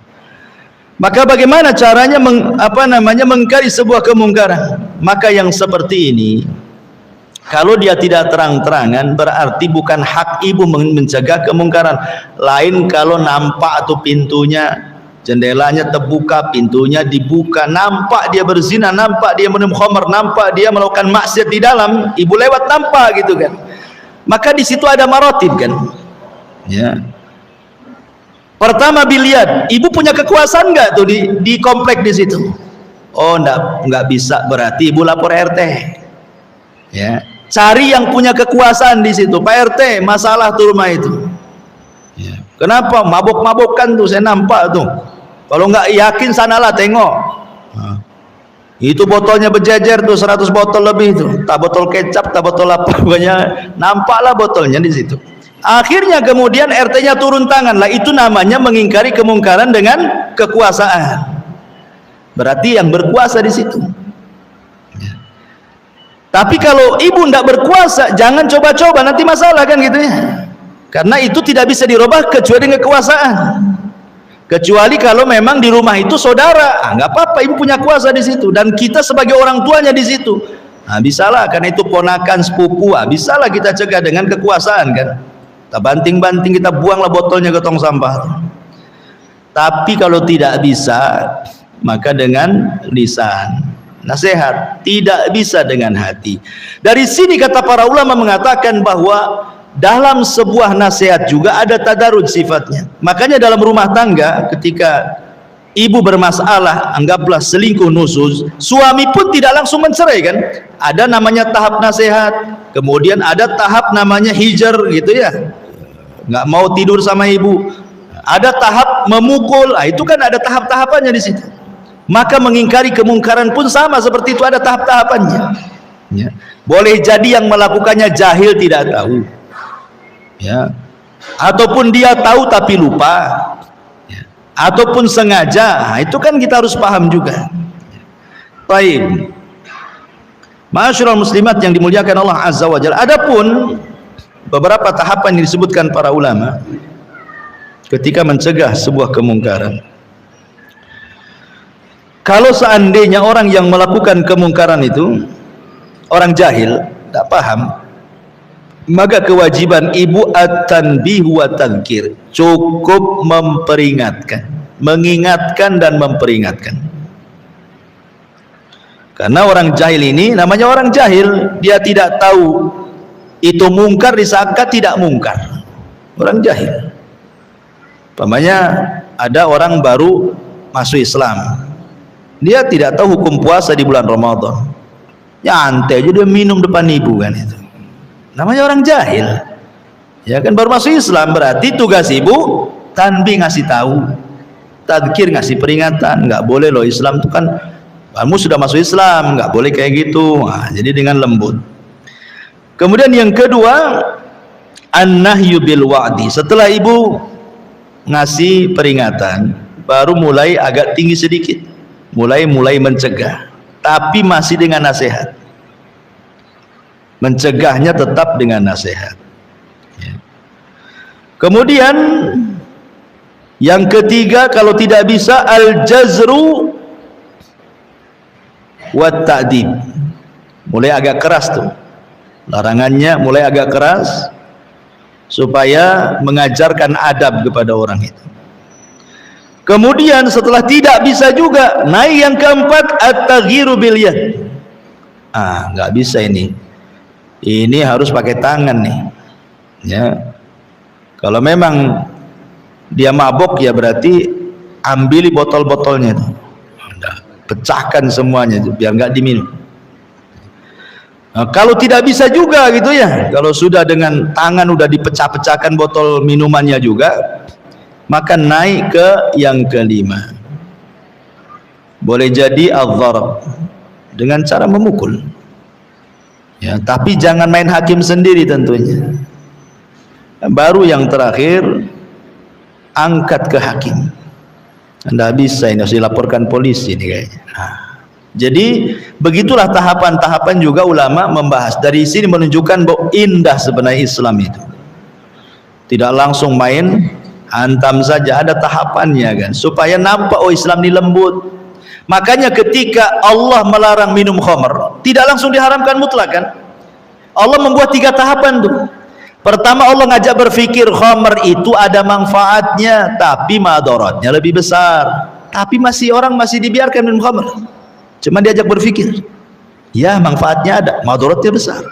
Speaker 2: Maka bagaimana caranya mengingkari sebuah kemungkaran? Maka yang seperti ini, kalau dia tidak terang-terangan, berarti bukan hak ibu mencegah kemungkaran. Lain kalau nampak atau pintunya, jendelanya terbuka, pintunya dibuka, nampak dia berzina, nampak dia minum khamar, nampak dia melakukan maksiat di dalam, ibu lewat nampak gitu kan. Maka di situ ada maratib kan. Ya. Pertama dilihat, ibu punya kekuasaan nggak tuh di komplek di situ? Oh, nggak bisa, berarti ibu lapor RT. Ya, cari yang punya kekuasaan di situ. Pak RT, masalah tuh rumah itu. Ya. Kenapa? Mabok-mabokan tuh, saya nampak tuh. Kalau nggak yakin sanalah tengok. Itu botolnya berjejer tuh, 100 botol lebih tuh. Tak botol kecap, tak botol apa, pokoknya nampaklah botolnya di situ. Akhirnya kemudian RT-nya turun tangan. Lah itu namanya mengingkari kemungkaran dengan kekuasaan. Berarti yang berkuasa di situ. Ya. Tapi kalau ibu tidak berkuasa, jangan coba-coba, nanti masalah kan gitu ya. Karena itu tidak bisa dirubah kecuali dengan kekuasaan. Kecuali kalau memang di rumah itu saudara, nggak apa-apa, ibu punya kuasa di situ dan kita sebagai orang tuanya di situ. Bisalah, karena itu ponakan sepupu, bisalah kita cegah dengan kekuasaan kan. Kita banting-banting, kita buanglah botolnya ke tong sampah. Tapi kalau tidak bisa, maka dengan lisan, nasihat. Tidak bisa dengan hati. Dari sini kata para ulama mengatakan bahwa dalam sebuah nasihat juga ada tadarruj sifatnya. Makanya dalam rumah tangga, ketika ibu bermasalah, anggaplah selingkuh nusyuz, suami pun tidak langsung mencerai kan. Ada namanya tahap nasihat, kemudian ada tahap namanya hijar gitu ya, nggak mau tidur sama ibu. Ada tahap memukul, itu kan ada tahap-tahapannya di situ. Maka mengingkari kemungkaran pun sama seperti itu, ada tahap-tahapannya ya. Boleh jadi yang melakukannya jahil, tidak tahu ya, ataupun dia tahu tapi lupa ya, ataupun sengaja. Itu kan kita harus paham juga. Baik, ma'asyiral muslimat yang dimuliakan Allah Azza wa Jalla, adapun beberapa tahapan yang disebutkan para ulama ketika mencegah sebuah kemungkaran. Kalau seandainya orang yang melakukan kemungkaran itu orang jahil, tak paham, maka kewajiban ibu at-tanbih wa tadhkir, cukup memperingatkan, mengingatkan dan memperingatkan. Karena orang jahil ini namanya orang jahil, dia tidak tahu itu mungkar disangka tidak mungkar. Orang jahil. Umpamanya ada orang baru masuk Islam, dia tidak tahu hukum puasa di bulan Ramadan, nyantai aja dia minum depan ibu kan, itu namanya orang jahil ya kan, baru masuk Islam. Berarti tugas ibu tanbih, ngasih tahu, tadkir, ngasih peringatan. Nggak boleh loh, Islam itu kan, kamu sudah masuk Islam, nggak boleh kayak gitu. Jadi dengan lembut. Kemudian yang kedua, an-nahyu bil wa'di. Setelah ibu ngasih peringatan, baru mulai agak tinggi sedikit, mulai mencegah, tapi masih dengan nasihat. Mencegahnya tetap dengan nasihat ya. Kemudian yang ketiga, kalau tidak bisa, al-jazru wa ta'dib. Mulai agak keras tuh, larangannya mulai agak keras, supaya mengajarkan adab kepada orang itu. Kemudian setelah tidak bisa juga, naik yang keempat, at-taghyiru bil yad. Nggak bisa ini harus pakai tangan nih ya. Kalau memang dia mabok ya berarti ambil botol-botolnya itu, pecahkan semuanya itu, biar nggak diminum. Kalau tidak bisa juga gitu ya, kalau sudah dengan tangan udah dipecah-pecahkan botol minumannya juga, maka naik ke yang kelima. Boleh jadi adh-dharab, dengan cara memukul ya, tapi jangan main hakim sendiri tentunya. Baru yang terakhir, angkat ke hakim. Anda bisa, ini harus dilaporkan polisi ini kayaknya. Jadi begitulah tahapan-tahapan juga ulama membahas. Dari sini menunjukkan bahwa indah sebenarnya Islam itu. Tidak langsung main hantam saja, ada tahapannya kan, supaya nampak oh Islam ini lembut. Makanya ketika Allah melarang minum khamr, tidak langsung diharamkan mutlak kan. Allah membuat 3 tahapan tuh. Pertama, Allah ngajak berpikir khamr itu ada manfaatnya, tapi madaratnya lebih besar. Tapi orang masih dibiarkan minum khamr. Cuma diajak berpikir, ya manfaatnya ada, madaratnya besar.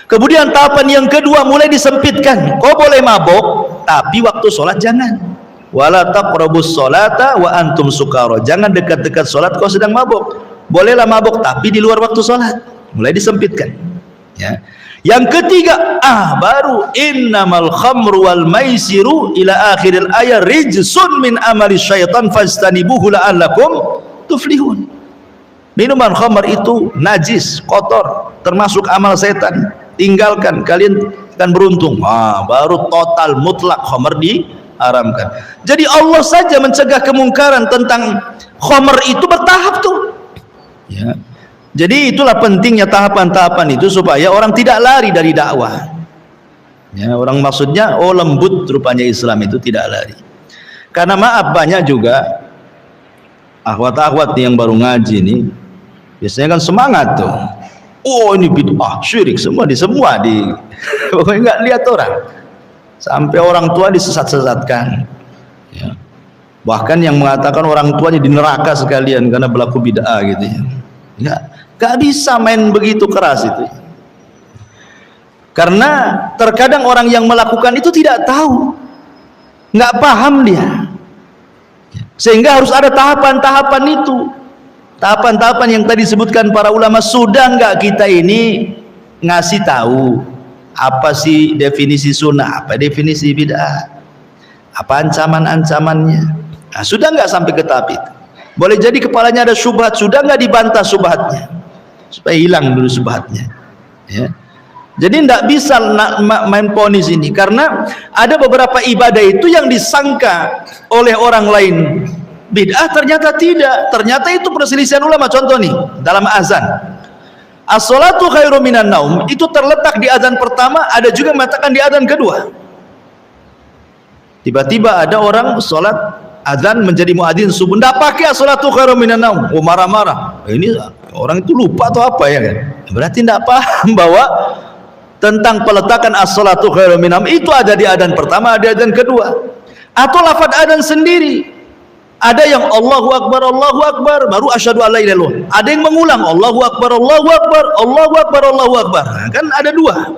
Speaker 2: Kemudian tahapan yang kedua mulai disempitkan. Kau boleh mabok, tapi waktu sholat jangan. Wala taqrabus sholata wa antum sukara. Jangan dekat-dekat sholat kau sedang mabok. Bolehlah mabok, tapi di luar waktu sholat. Mulai disempitkan ya. Yang ketiga, baru innamal khamru wal maisiru ila akhiril ayat rijsun min amali syaitan fastanibuhu la'allakum tuflihun. Minuman khamr itu najis, kotor, termasuk amal setan. Tinggalkan, kalian akan beruntung. Baru total mutlak khamr diharamkan. Jadi Allah saja mencegah kemungkaran tentang khamr itu bertahap tuh ya. Jadi itulah pentingnya tahapan-tahapan itu, supaya orang tidak lari dari dakwah ya. Orang maksudnya lembut, rupanya Islam itu tidak lari. Karena maaf, banyak juga akhwat-akhwat yang baru ngaji nih, biasanya kan semangat tuh Oh ini bid'ah, syirik, semua pokoknya nggak lihat orang, sampai orang tua disesat-sesatkan ya. Bahkan yang mengatakan orang tuanya di neraka sekalian karena berlaku bid'ah gitu ya. Nggak bisa main begitu keras itu. Karena terkadang orang yang melakukan itu tidak tahu, nggak paham dia. Sehingga harus ada tahapan-tahapan itu. Tahapan-tahapan yang tadi disebutkan para ulama. Sudah nggak kita ini ngasih tahu apa sih definisi sunnah, apa definisi bid'ah, apa ancaman-ancamannya? Nah, sudah nggak sampai ke tahap itu? Boleh jadi kepalanya ada syubhat, sudah nggak dibantah syubhatnya supaya hilang dulu syubhatnya ya. Jadi tidak bisa main ponis ini, karena ada beberapa ibadah itu yang disangka oleh orang lain bid'ah, ternyata tidak, ternyata itu perselisihan ulama. Contoh nih, dalam azan, as-salatu khairum minan naum, itu terletak di azan pertama, ada juga mengatakan di azan kedua. Tiba-tiba ada orang sholat azan menjadi muadzin subuh, tidak pakai as-salatu khairum minan naum, marah-marah. Ini orang itu lupa atau apa ya kan? Berarti tidak paham bahwa tentang peletakan as-salatu khairum minan naum itu ada di azan pertama, ada di azan kedua. Atau lafaz azan sendiri, ada yang Allahu Akbar baru asyhadu alla ilaha illallah, ada yang mengulang Allahu Akbar Allahu Akbar Allahu Akbar Allahu Akbar. Nah, kan ada dua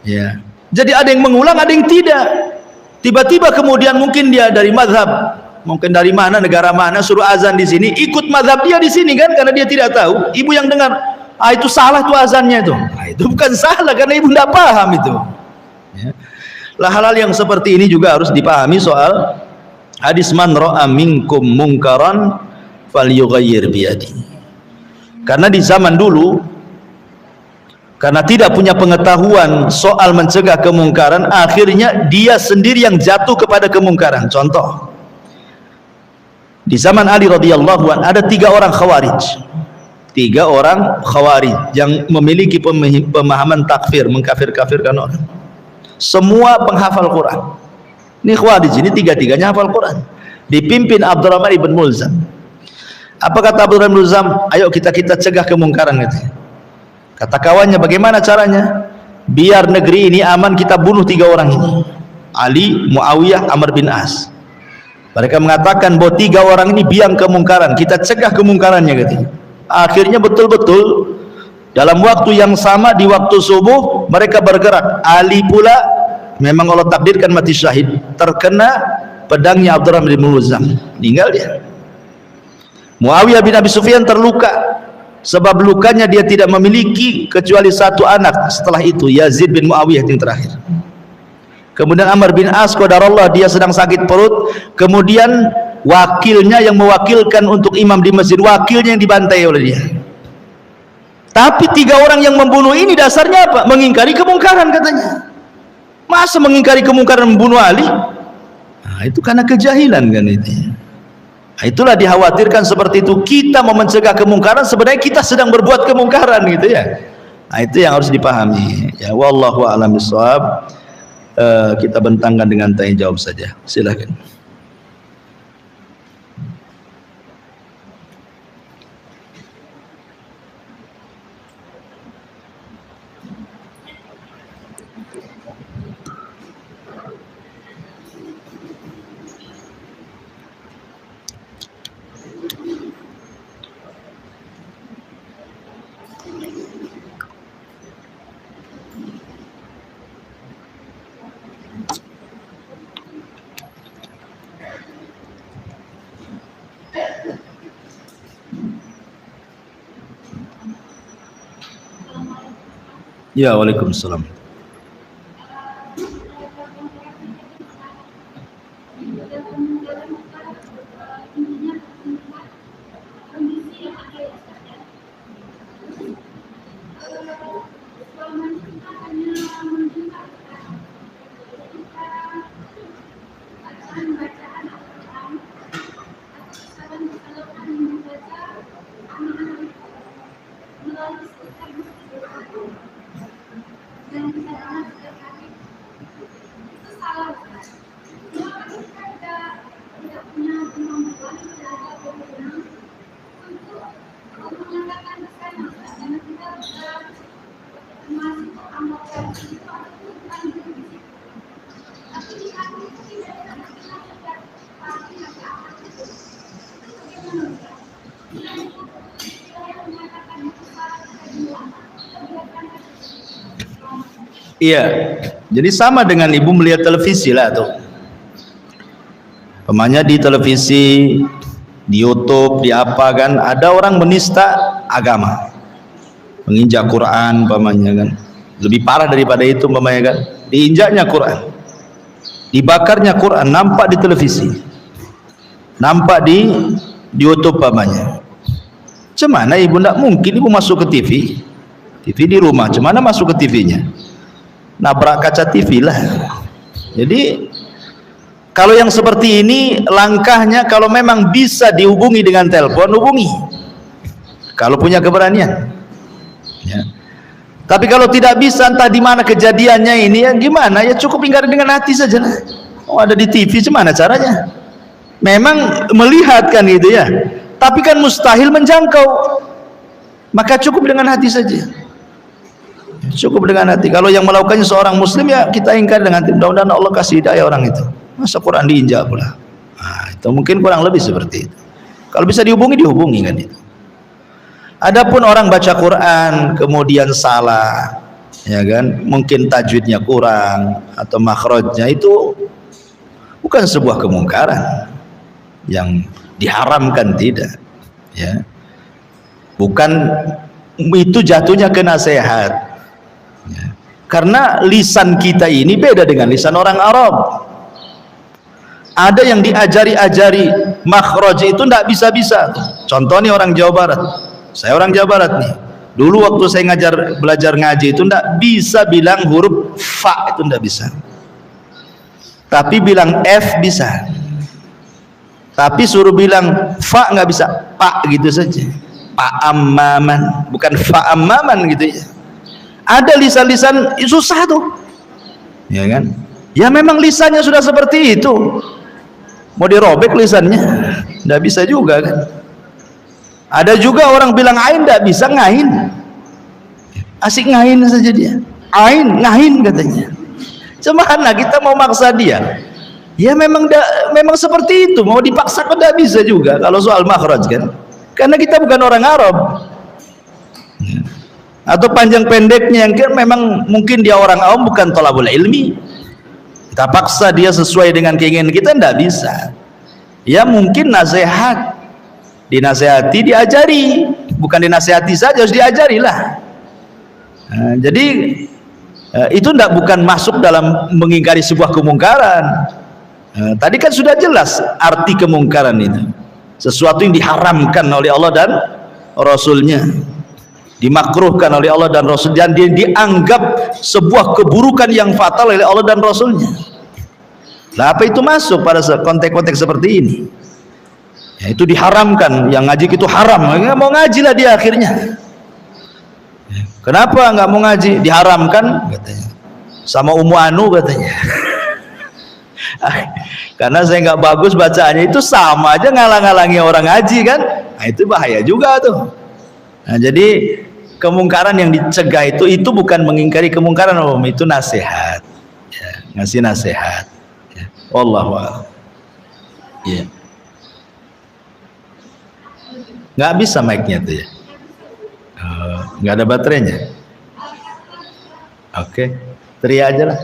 Speaker 2: ya. Jadi ada yang mengulang, ada yang tidak. Tiba-tiba kemudian mungkin dia dari mazhab, mungkin dari mana, negara mana, suruh azan di sini, ikut mazhab dia di sini kan, karena dia tidak tahu. Ibu yang dengar, itu salah tuh azannya itu. Nah, itu bukan salah karena ibu tidak paham itu ya. Lah hal-hal yang seperti ini juga harus dipahami soal hadis man ra'a minkum mungkaran falyughayyir biyadi. Karena di zaman dulu, karena tidak punya pengetahuan soal mencegah kemungkaran, akhirnya dia sendiri yang jatuh kepada kemungkaran. Contoh, di zaman Ali radhiyallahu anhu ada 3 orang khawarij, 3 orang khawarij yang memiliki pemahaman takfir, mengkafir-kafirkan orang. Semua penghafal Quran. Ini khawarij, ini 3-tiganya hafal Quran, dipimpin Abdurrahman ibn Mulzam. Apa kata Abdurrahman ibn Mulzam? Ayo kita cegah kemungkaran gitu. Kata kawannya, bagaimana caranya? Biar negeri ini aman, kita bunuh 3 orang ini, Ali, Muawiyah, Amr bin As. Mereka mengatakan bahwa 3 orang ini biang kemungkaran, kita cegah kemungkarannya gitu. Akhirnya betul-betul dalam waktu yang sama, di waktu subuh mereka bergerak. Ali pula memang Allah takdirkan mati syahid, terkena pedangnya Abdurrahman bin Mulzam, meninggal dia. Muawiyah bin Abi Sufyan terluka, sebab lukanya dia tidak memiliki kecuali 1 anak setelah itu, Yazid bin Muawiyah yang terakhir. Kemudian Amr bin As qadarullah, dia sedang sakit perut, kemudian wakilnya yang mewakilkan untuk imam di masjid, wakilnya yang dibantai oleh dia. Tapi 3 orang yang membunuh ini dasarnya apa? Mengingkari kemungkaran katanya. Masa mengingkari kemungkaran membunuh Ali? Nah, itu karena kejahilan kan itu. Nah, itulah dikhawatirkan seperti itu. Kita mau mencegah kemungkaran, sebenarnya kita sedang berbuat kemungkaran gitu ya. Nah, itu yang harus dipahami ya. Wallahu a'lam bishawab. Kita bentangkan dengan tanya jawab saja, silakan. Ya, waalaikumsalam. Iya, jadi sama dengan ibu melihat televisi lah tuh. Pemanya di televisi, di YouTube, di apa kan, ada orang menista agama, menginjak Quran, pemanya kan. Lebih parah daripada itu, pemanya kan, diinjaknya Quran, dibakarnya Quran, nampak di televisi, nampak di YouTube, pemanya. Cemana ibu ndak mungkin ibu masuk ke TV di rumah, cemana masuk ke TV-nya? Nabrak kaca TV lah. Jadi kalau yang seperti ini langkahnya, kalau memang bisa dihubungi dengan telepon, hubungi kalau punya keberanian ya. Tapi kalau tidak bisa, entah di mana kejadiannya ini, ya gimana, ya cukup ingkari dengan hati saja lah. Oh ada di TV, gimana caranya? Memang melihat kan gitu ya, tapi kan mustahil menjangkau, maka cukup dengan hati saja. Cukup dengan hati. Kalau yang melakukannya seorang muslim, ya kita ingkar dengan hati. Mudah-mudahan Allah kasih hidayah orang itu. Masa Quran diinjak pula. Nah, itu mungkin kurang lebih seperti itu. Kalau bisa dihubungi kan itu. Adapun orang baca Quran kemudian salah, ya kan? Mungkin tajwidnya kurang atau makhrajnya, itu bukan sebuah kemungkaran yang diharamkan, tidak. Ya. Bukan itu jatuhnya ke nasihat. Ya. Karena lisan kita ini beda dengan lisan orang Arab. Ada yang diajari makhraj itu tidak bisa-bisa. Contohnya orang Jawa Barat. Saya orang Jawa Barat nih. Dulu waktu saya belajar ngaji itu tidak bisa bilang huruf fa, itu tidak bisa. Tapi bilang F bisa. Tapi suruh bilang fa nggak bisa, pak gitu saja. Pak ammaman, bukan fa ammaman gitu ya. Ada lisan-lisan susah tuh, ya kan? Ya memang lisannya sudah seperti itu, mau dirobek lisannya nggak bisa juga kan. Ada juga orang bilang ain nggak bisa, ngain, asik ngain saja dia, ain ngain katanya. Cemana kita mau maksa dia? Ya memang seperti itu, mau dipaksa kok nggak bisa juga kalau soal makhraj kan, karena kita bukan orang Arab. Atau panjang pendeknya yang memang mungkin dia orang awam, bukan thalabul ilmi, kita paksa dia sesuai dengan keinginan kita, tidak bisa. Ya mungkin nasihat, dinasihati, diajari, bukan dinasihati saja, harus diajari lah. Nah, jadi itu bukan masuk dalam mengingkari sebuah kemungkaran. Nah, tadi kan sudah jelas arti kemungkaran itu, sesuatu yang diharamkan oleh Allah dan Rasulnya, dimakruhkan oleh Allah dan Rasul, dan dia dianggap sebuah keburukan yang fatal oleh Allah dan Rasulnya. Nah, apa itu masuk pada konteks-konteks seperti ini? Ya, itu diharamkan, yang ngaji itu haram, nggak mau ngaji lah dia akhirnya. Kenapa nggak mau ngaji? Diharamkan katanya, sama Ummu Anu katanya. Karena saya nggak bagus bacaannya, itu sama aja ngalang-ngalangi orang ngaji kan. Nah, itu bahaya juga tuh. Nah, jadi kemungkaran yang dicegah itu bukan mengingkari kemungkaran, itu nasihat, ya, ngasih nasihat, ya. Wallahu a'lam. Ya. Nggak bisa mic-nya tuh ya, nggak ada baterainya. Oke, teriak aja lah.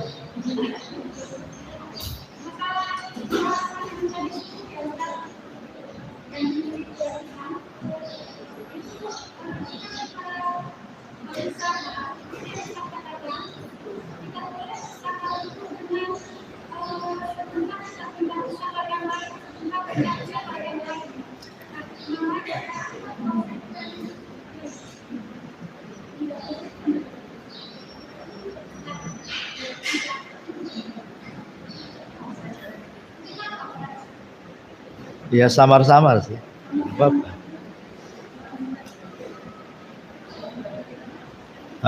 Speaker 2: Ya samar-samar sih. Apa-apa.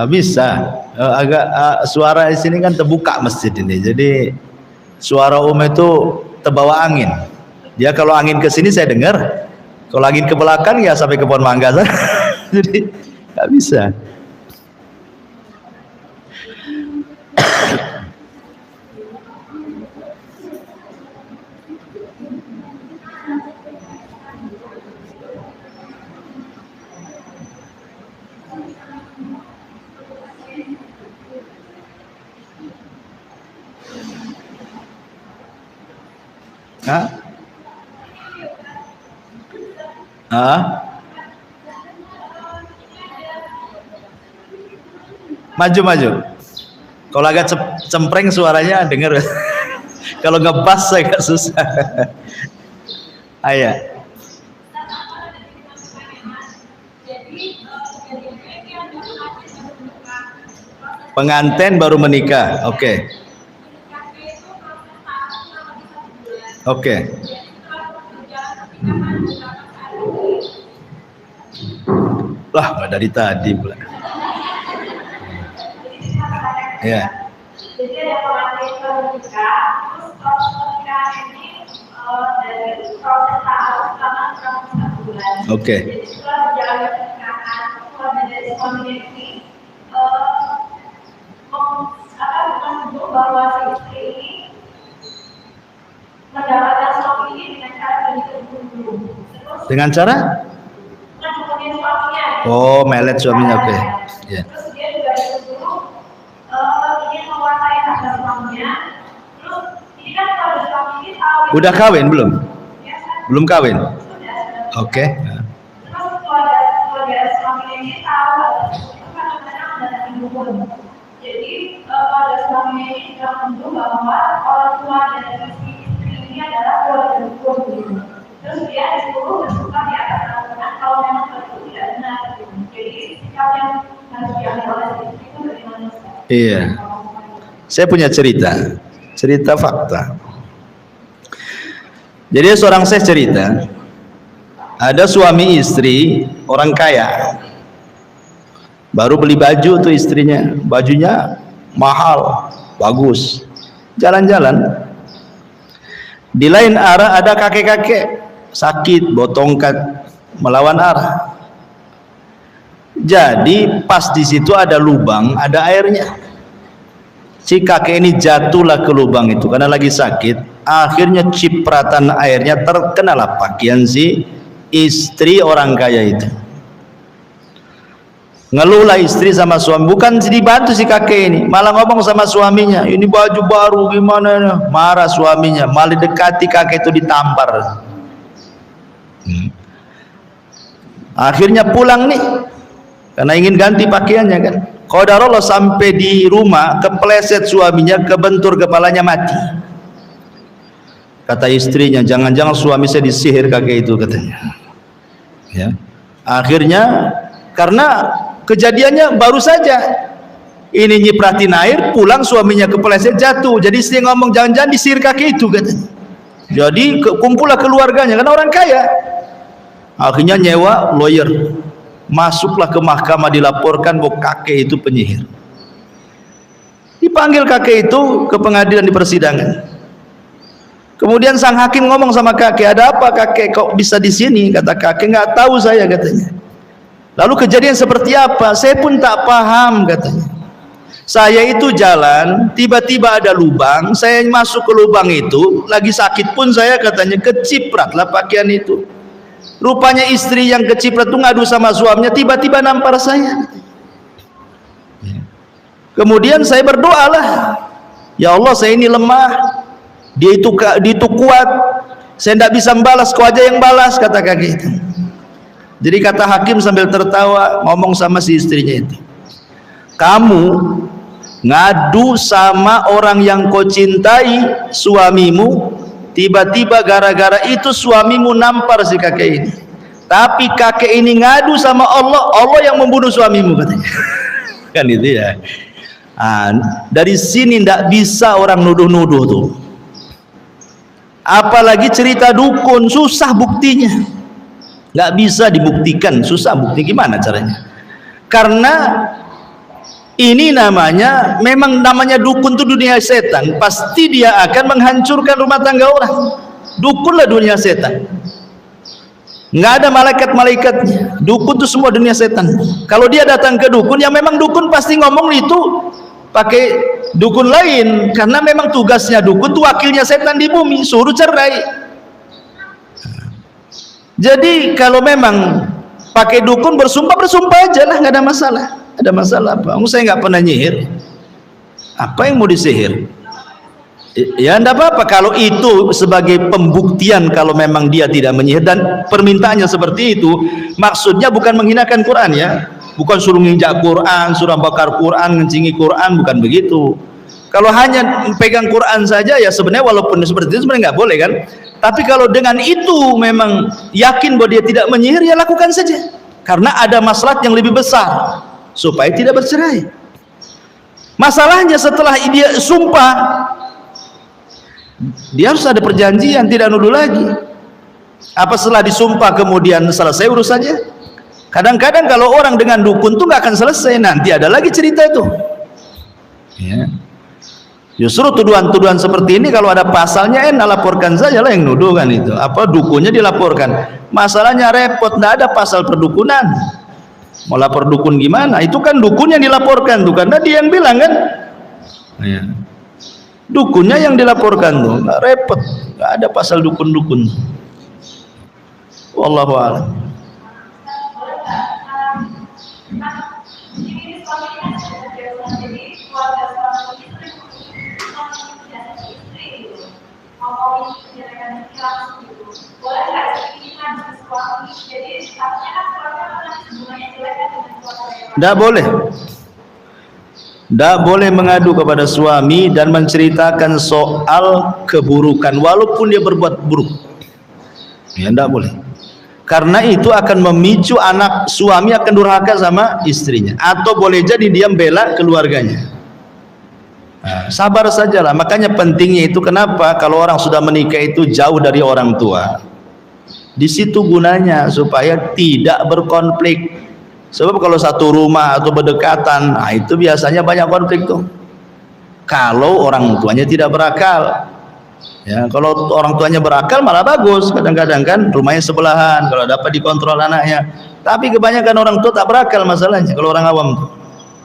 Speaker 2: Bisa. Agak suara di sini kan terbuka masjid ini. Jadi suara itu terbawa angin. Dia kalau angin ke sini saya dengar. Kalau angin ke belakang ya sampai ke pohon mangga. Jadi nggak bisa. Hah? Hah? Maju. Kalau agak cempreng suaranya denger. Kalau ngebas agak susah. Ayah. Pengantin baru menikah. Oke. Lah, nggak dari tadi pula. Ya.
Speaker 1: Jadi ada pengantin baru menikah, terus proses pernikahan ini dari proses taaruf selama kurang lebih 1 bulan.
Speaker 2: Oke.
Speaker 1: Jadi setelah berjalan pernikahan, keluarga dari suami ini menunjuk bahwa si istri ini mendapatkan suami ini dengan cara begitu.
Speaker 2: Dengan cara?
Speaker 1: Mencukupi suaminya.
Speaker 2: Oh, melet suaminya, oke. Ya.
Speaker 1: Terus dia juga disuruh ingin menguasai harta suaminya. Terus ini kan keluarga suami ini tahu.
Speaker 2: Udah kawin belum?
Speaker 1: Ya,
Speaker 2: Belum kawin.
Speaker 1: Sudah.
Speaker 2: Oke.
Speaker 1: Terus keluarga suami ini tahu itu kadang-kadang mendatangi dukun. Jadi keluarga suami ini sudah menuduh bahwa orang tua dari istri ini adalah keluarga dukun gitu. Terus dia disuruh bersuka di atas Al-Quran kalau memang itu tidak benar gitu. Jadi sikap yang harus diambil oleh istri itu bagaimana?
Speaker 2: Iya. Saya punya cerita fakta. Jadi seorang saya cerita, ada suami istri orang kaya, baru beli baju tuh istrinya, bajunya mahal, bagus, jalan-jalan, di lain arah ada kakek-kakek sakit, bawa tongkat melawan arah. Jadi pas di situ ada lubang, ada airnya. Si kakek ini jatuhlah ke lubang itu karena lagi sakit. Akhirnya cipratan airnya terkenalah pakaian si istri orang kaya itu. Ngeluhlah istri sama suami, bukan dibantu si kakek ini, malah ngomong sama suaminya, ini baju baru gimana ya? Marah suaminya, malah dekati kakek itu ditampar. Akhirnya pulang nih karena ingin ganti pakaiannya kan. Qadarullah sampai di rumah kepleset suaminya, kebentur kepalanya, mati. Kata istrinya, jangan-jangan suami saya disihir kakek itu katanya. Ya. Akhirnya karena kejadiannya baru saja, ini nyipratin air, pulang suaminya kepleset jatuh. Jadi istri ngomong jangan-jangan disihir kakek itu katanya. Jadi kumpullah keluarganya karena orang kaya. Akhirnya nyewa lawyer, masuklah ke mahkamah, dilaporkan bahwa kakek itu penyihir. Dipanggil kakek itu ke pengadilan di persidangan. Kemudian sang hakim ngomong sama kakek, ada apa kakek kok bisa di sini? Kata kakek, nggak tahu saya katanya. Lalu kejadian seperti apa? Saya pun tak paham katanya. Saya itu jalan, tiba-tiba ada lubang, saya masuk ke lubang itu, lagi sakit pun saya katanya kecipratlah pakaian itu. Rupanya istri yang keciprat itu ngadu sama suaminya, tiba-tiba nampar saya. Kemudian saya berdoalah, ya Allah saya ini lemah, dia itu kuat, saya tidak bisa membalas, kau aja yang balas, kata kakek itu. Jadi kata hakim sambil tertawa ngomong sama si istrinya itu, kamu ngadu sama orang yang kau cintai, suamimu, tiba-tiba gara-gara itu suamimu nampar si kakek ini. Tapi kakek ini ngadu sama Allah, Allah yang membunuh suamimu katanya. Kan itu ya. Dari sini tidak bisa orang nuduh-nuduh tuh. Apalagi cerita dukun, susah buktinya. Nggak bisa dibuktikan, susah bukti. Gimana caranya? Karena ini memang namanya dukun itu dunia setan. Pasti dia akan menghancurkan rumah tangga orang. Dukunlah dunia setan. Nggak ada malaikat-malaikatnya. Dukun itu semua dunia setan. Kalau dia datang ke dukun, yang memang dukun pasti ngomong itu pakai dukun lain, karena memang tugasnya dukun itu wakilnya setan di bumi, suruh cerai. Jadi kalau memang pakai dukun bersumpah aja lah, nggak ada masalah. Ada masalah apa? Saya nggak pernah nyihir. Apa yang mau disihir? Ya enggak apa-apa kalau itu sebagai pembuktian kalau memang dia tidak menyihir, dan permintaannya seperti itu, maksudnya bukan menghinakan Quran ya, bukan suruh nginjak Quran, suruh bakar Quran, ngencingi Quran, bukan begitu. Kalau hanya pegang Quran saja ya sebenarnya walaupun seperti itu sebenarnya nggak boleh kan, tapi kalau dengan itu memang yakin bahwa dia tidak menyihir, ya lakukan saja, karena ada maslahat yang lebih besar supaya tidak bercerai. Masalahnya setelah dia sumpah, dia harus ada perjanjian, tidak nuduh lagi. Apa setelah disumpah kemudian selesai urusannya? Kadang-kadang kalau orang dengan dukun tuh nggak akan selesai, nanti ada lagi cerita itu ya. Justru tuduhan-tuduhan seperti ini kalau ada pasalnya laporkan saja lah yang nuduh kan, itu apa dukunnya dilaporkan. Masalahnya repot, nggak ada pasal perdukunan, mau lapor dukun gimana? Itu kan dukunnya dilaporkan tuh, karena dia yang bilang kan ya. Dukunnya yang dilaporkan tuh, nggak repot, nggak ada pasal dukun-dukun. Wallahu a'lam. Nggak boleh. Tidak boleh mengadu kepada suami dan menceritakan soal keburukan walaupun dia berbuat buruk. Ya tidak boleh. Karena itu akan memicu anak suami akan durhaka sama istrinya, atau boleh jadi dia membela keluarganya. Nah, sabar sajalah. Makanya pentingnya itu kenapa kalau orang sudah menikah itu jauh dari orang tua. Di situ gunanya supaya tidak berkonflik. Sebab kalau satu rumah atau berdekatan, nah itu biasanya banyak konflik tuh. Kalau orang tuanya tidak berakal, ya kalau orang tuanya berakal malah bagus. Kadang-kadang kan rumahnya sebelahan, kalau dapat dikontrol anaknya. Tapi kebanyakan orang tua tak berakal masalahnya. Kalau orang awam tuh,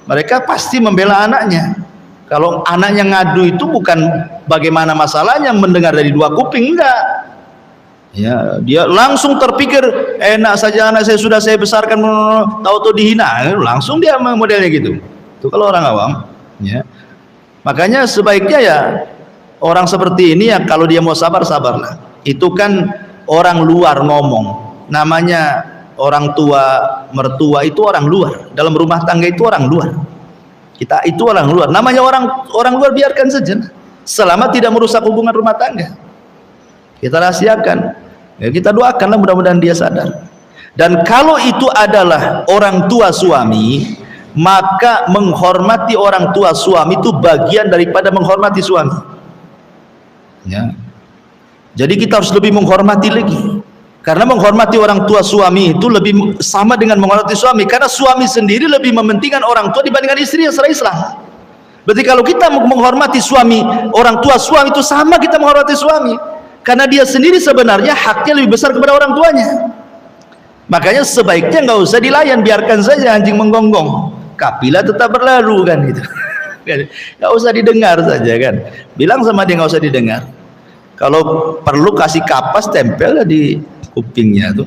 Speaker 2: mereka pasti membela anaknya. Kalau anaknya ngadu itu bukan bagaimana masalahnya mendengar dari dua kuping, enggak. Ya, dia langsung terpikir enak saja anak saya sudah saya besarkan, tahu-tahu dihina, langsung dia modelnya gitu. Itu kalau orang awam, ya. Makanya sebaiknya ya orang seperti ini ya kalau dia mau sabarlah. Itu kan orang luar ngomong. Namanya orang tua, mertua itu orang luar. Dalam rumah tangga itu orang luar. Kita itu orang luar. Namanya orang luar biarkan saja. Selama tidak merusak hubungan rumah tangga. Kita rahasiakan. Ya, kita doakanlah mudah-mudahan dia sadar. Dan kalau itu adalah orang tua suami, maka menghormati orang tua suami itu bagian daripada menghormati suami. Ya. Jadi kita harus lebih menghormati lagi. Karena menghormati orang tua suami itu lebih sama dengan menghormati suami. Karena suami sendiri lebih mementingkan orang tua dibandingkan istri yang secara Islam. Berarti kalau kita menghormati suami, orang tua suami itu sama kita menghormati suami. Karena dia sendiri sebenarnya haknya lebih besar kepada orang tuanya. Makanya sebaiknya nggak usah dilayan, biarkan saja anjing menggonggong, kapilah tetap berlalu kan gitu. Nggak usah didengar saja kan. Bilang sama dia nggak usah didengar. Kalau perlu kasih kapas tempel di kupingnya tuh.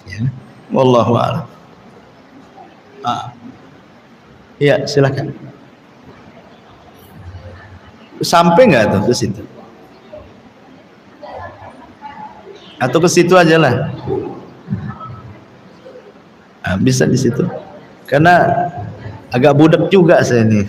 Speaker 2: Ya. Wallahu a'lam. Ya silakan. Sampai nggak tuh ke situ? Atau ke situ aja lah. Nah, bisa di situ. Karena agak budak juga saya nih.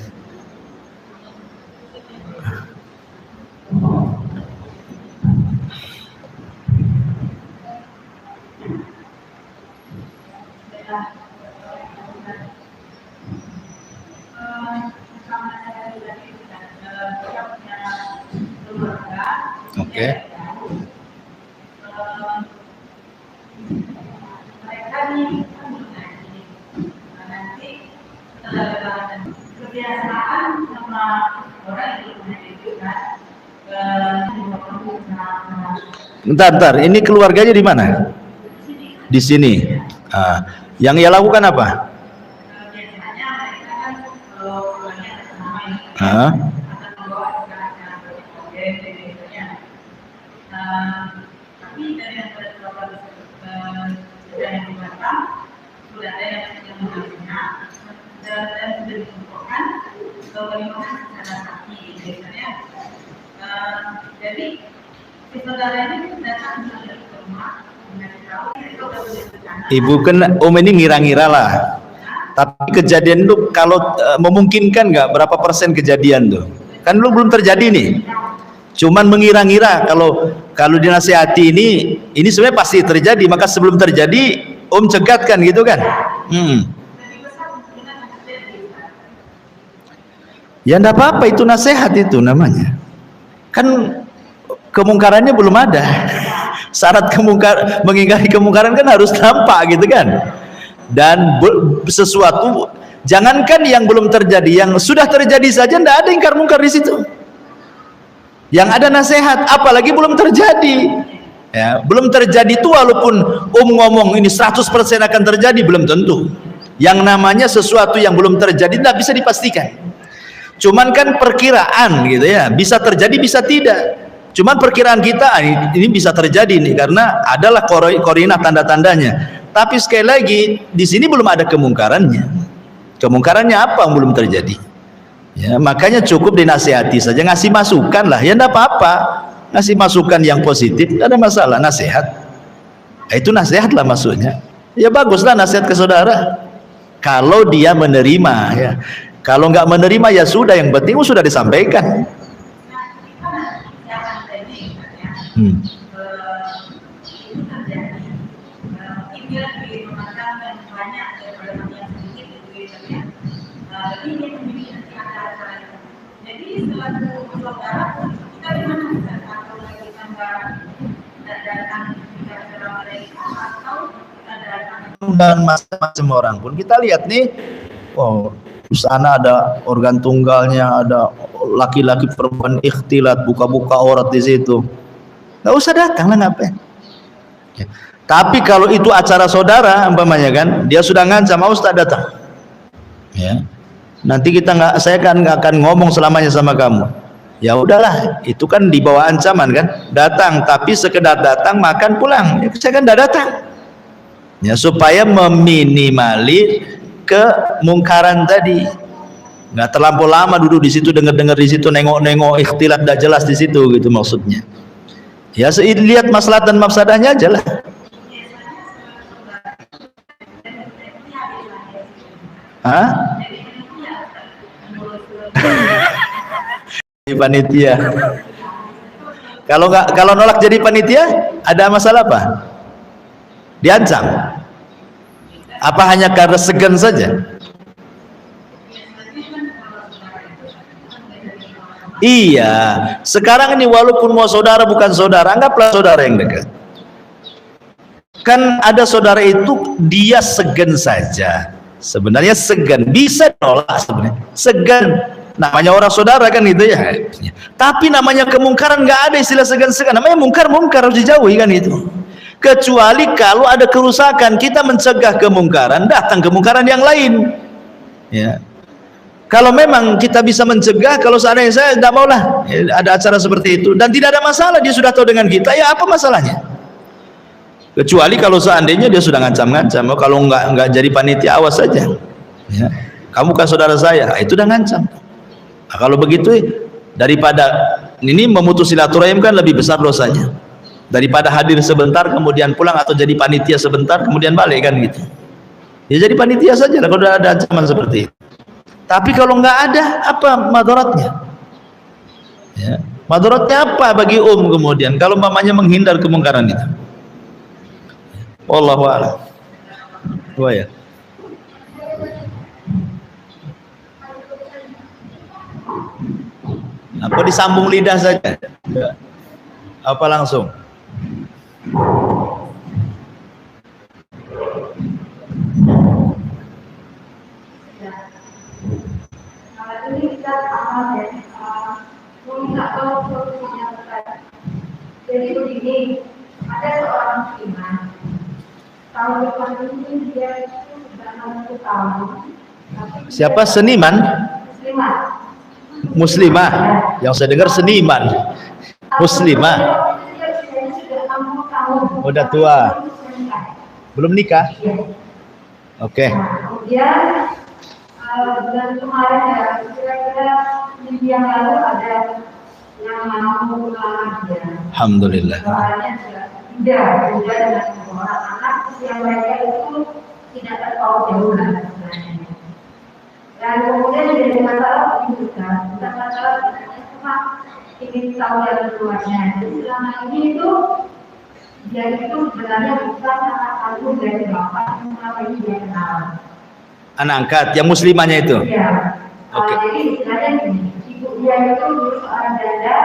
Speaker 2: Oke.
Speaker 1: Kebiasaan sama orang itu kan.
Speaker 2: Bentar, ini keluarganya di mana? Di sini. Yang ia lakukan apa?
Speaker 1: Biasanya mereka kan kalau keluarnya sudah ada yang mengambilnya dan sudah ditentukan bagaimana secara sakti biasanya. Jadi si saudara ini datang ke rumah mengasih tahu itu boleh bencana.
Speaker 2: Ibu kan ini ngira-ngira lah. Tapi kejadian itu kalau memungkinkan nggak berapa persen kejadian tuh? Kan lu belum terjadi nih. Cuman mengira-ngira kalau dinasihati ini sebenarnya pasti terjadi, maka sebelum terjadi cegatkan gitu kan. Ya enggak apa-apa, itu nasihat itu namanya. Kan kemungkarannya belum ada. Syarat mengingkari kemungkaran kan harus nampak gitu kan. Dan sesuatu, jangankan yang belum terjadi, yang sudah terjadi saja enggak ada ingkar mungkar di situ. Yang ada nasihat, apalagi belum terjadi. Ya, belum terjadi itu walaupun ngomong ini 100% akan terjadi, belum tentu. Yang namanya sesuatu yang belum terjadi tidak bisa dipastikan. Cuman kan perkiraan gitu ya, bisa terjadi bisa tidak. Cuman perkiraan kita ini bisa terjadi nih karena adalah koordinat tanda-tandanya. Tapi sekali lagi di sini belum ada kemungkarannya. Kemungkarannya apa yang belum terjadi? Ya, makanya cukup dinasihati saja, ngasih masukan lah, ya enggak apa-apa, ngasih masukan yang positif, tidak ada masalah, nasihat. Itu nasihat lah maksudnya. Ya baguslah nasihat ke saudara. Kalau dia menerima, ya. Kalau nggak menerima ya sudah, yang penting sudah disampaikan.
Speaker 1: Jadi selaku saudara kita gimana bisa atau lagi datang secara mereka atau datang
Speaker 2: dan macam-macam orang pun kita lihat nih, di sana ada organ tunggalnya, ada laki-laki perempuan ikhtilat, buka-buka aurat di situ, nggak usah datang lah, ngapain ya. Tapi kalau itu acara saudara umpamanya kan, dia sudah ngancam, Ustaz datang ya, nanti saya nggak akan ngomong selamanya sama kamu. Ya udahlah, itu kan di bawah ancaman kan, datang tapi sekedar datang makan pulang, ya, saya kan tidak datang ya, supaya meminimalir kemungkaran tadi. Nggak terlampau lama duduk di situ, dengar-dengar di situ, nengok-nengok ikhtilat tidak jelas di situ gitu maksudnya. Ya lihat maslahat dan mafsadahnya aja lah. Hah? Panitia. Kalau nolak jadi panitia, ada masalah apa? Diancam? Apa hanya karena segan saja? Iya. Sekarang ini walaupun mau saudara bukan saudara, anggaplah saudara yang dekat. Kan ada saudara itu dia segan saja. Sebenarnya segan, bisa nolak sebenarnya. Segan. Namanya orang saudara kan gitu ya. Tapi namanya kemungkaran nggak ada istilah segan-segan. Namanya mungkar harus dijauhi kan itu. Kecuali kalau ada kerusakan, kita mencegah kemungkaran, datang kemungkaran yang lain. Ya. Kalau memang kita bisa mencegah, kalau seandainya saya tidak maulah ada acara seperti itu dan tidak ada masalah, dia sudah tahu dengan kita, ya apa masalahnya? Kecuali kalau seandainya dia sudah ngancam-ngancam, kalau nggak jadi panitia awas saja. Ya. Kamu kan saudara saya, itu udah ngancam. Nah, kalau begitu daripada ini memutus silaturahim kan lebih besar dosanya daripada hadir sebentar kemudian pulang atau jadi panitia sebentar kemudian balik kan gitu. Ya jadi panitia saja lah kalau ada ancaman seperti itu. Tapi kalau nggak ada, apa madaratnya? Ya, madaratnya apa bagi kemudian kalau mamanya menghindar kemungkaran itu? Wallahu a'lam. Wah ya. Apa disambung lidah saja? Apa langsung?
Speaker 1: ini kita amal ya, minta tolong solusinya terkait. Jadi begini, ada seorang muslimah, tahun depan ini dia itu sudah 60 tahun.
Speaker 2: Siapa seniman? Muslimah. Yang saya dengar seniman. Muslimah. Udah tua. Belum nikah? Oke.
Speaker 1: Kemudian bulan kemarin ya, kira-kira minggu yang lalu ada yang mau dia.
Speaker 2: Alhamdulillah.
Speaker 1: Soalnya tidak dengan orang anak yang mereka itu tidak terpaut jauh lah sebenarnya. Dan kemudian jadi masalah juga, bukan masalah sebenarnya cuma ingin tahu dari keluarnya. Jadi selama ini itu dia itu sebenarnya bukan anak kandung dari bapak, selama ini dia kenal.
Speaker 2: Anak angkat yang muslimahnya itu.
Speaker 1: Iya.
Speaker 2: Oke.
Speaker 1: Jadi istilahnya gini, ibu dia itu dulu seorang janda,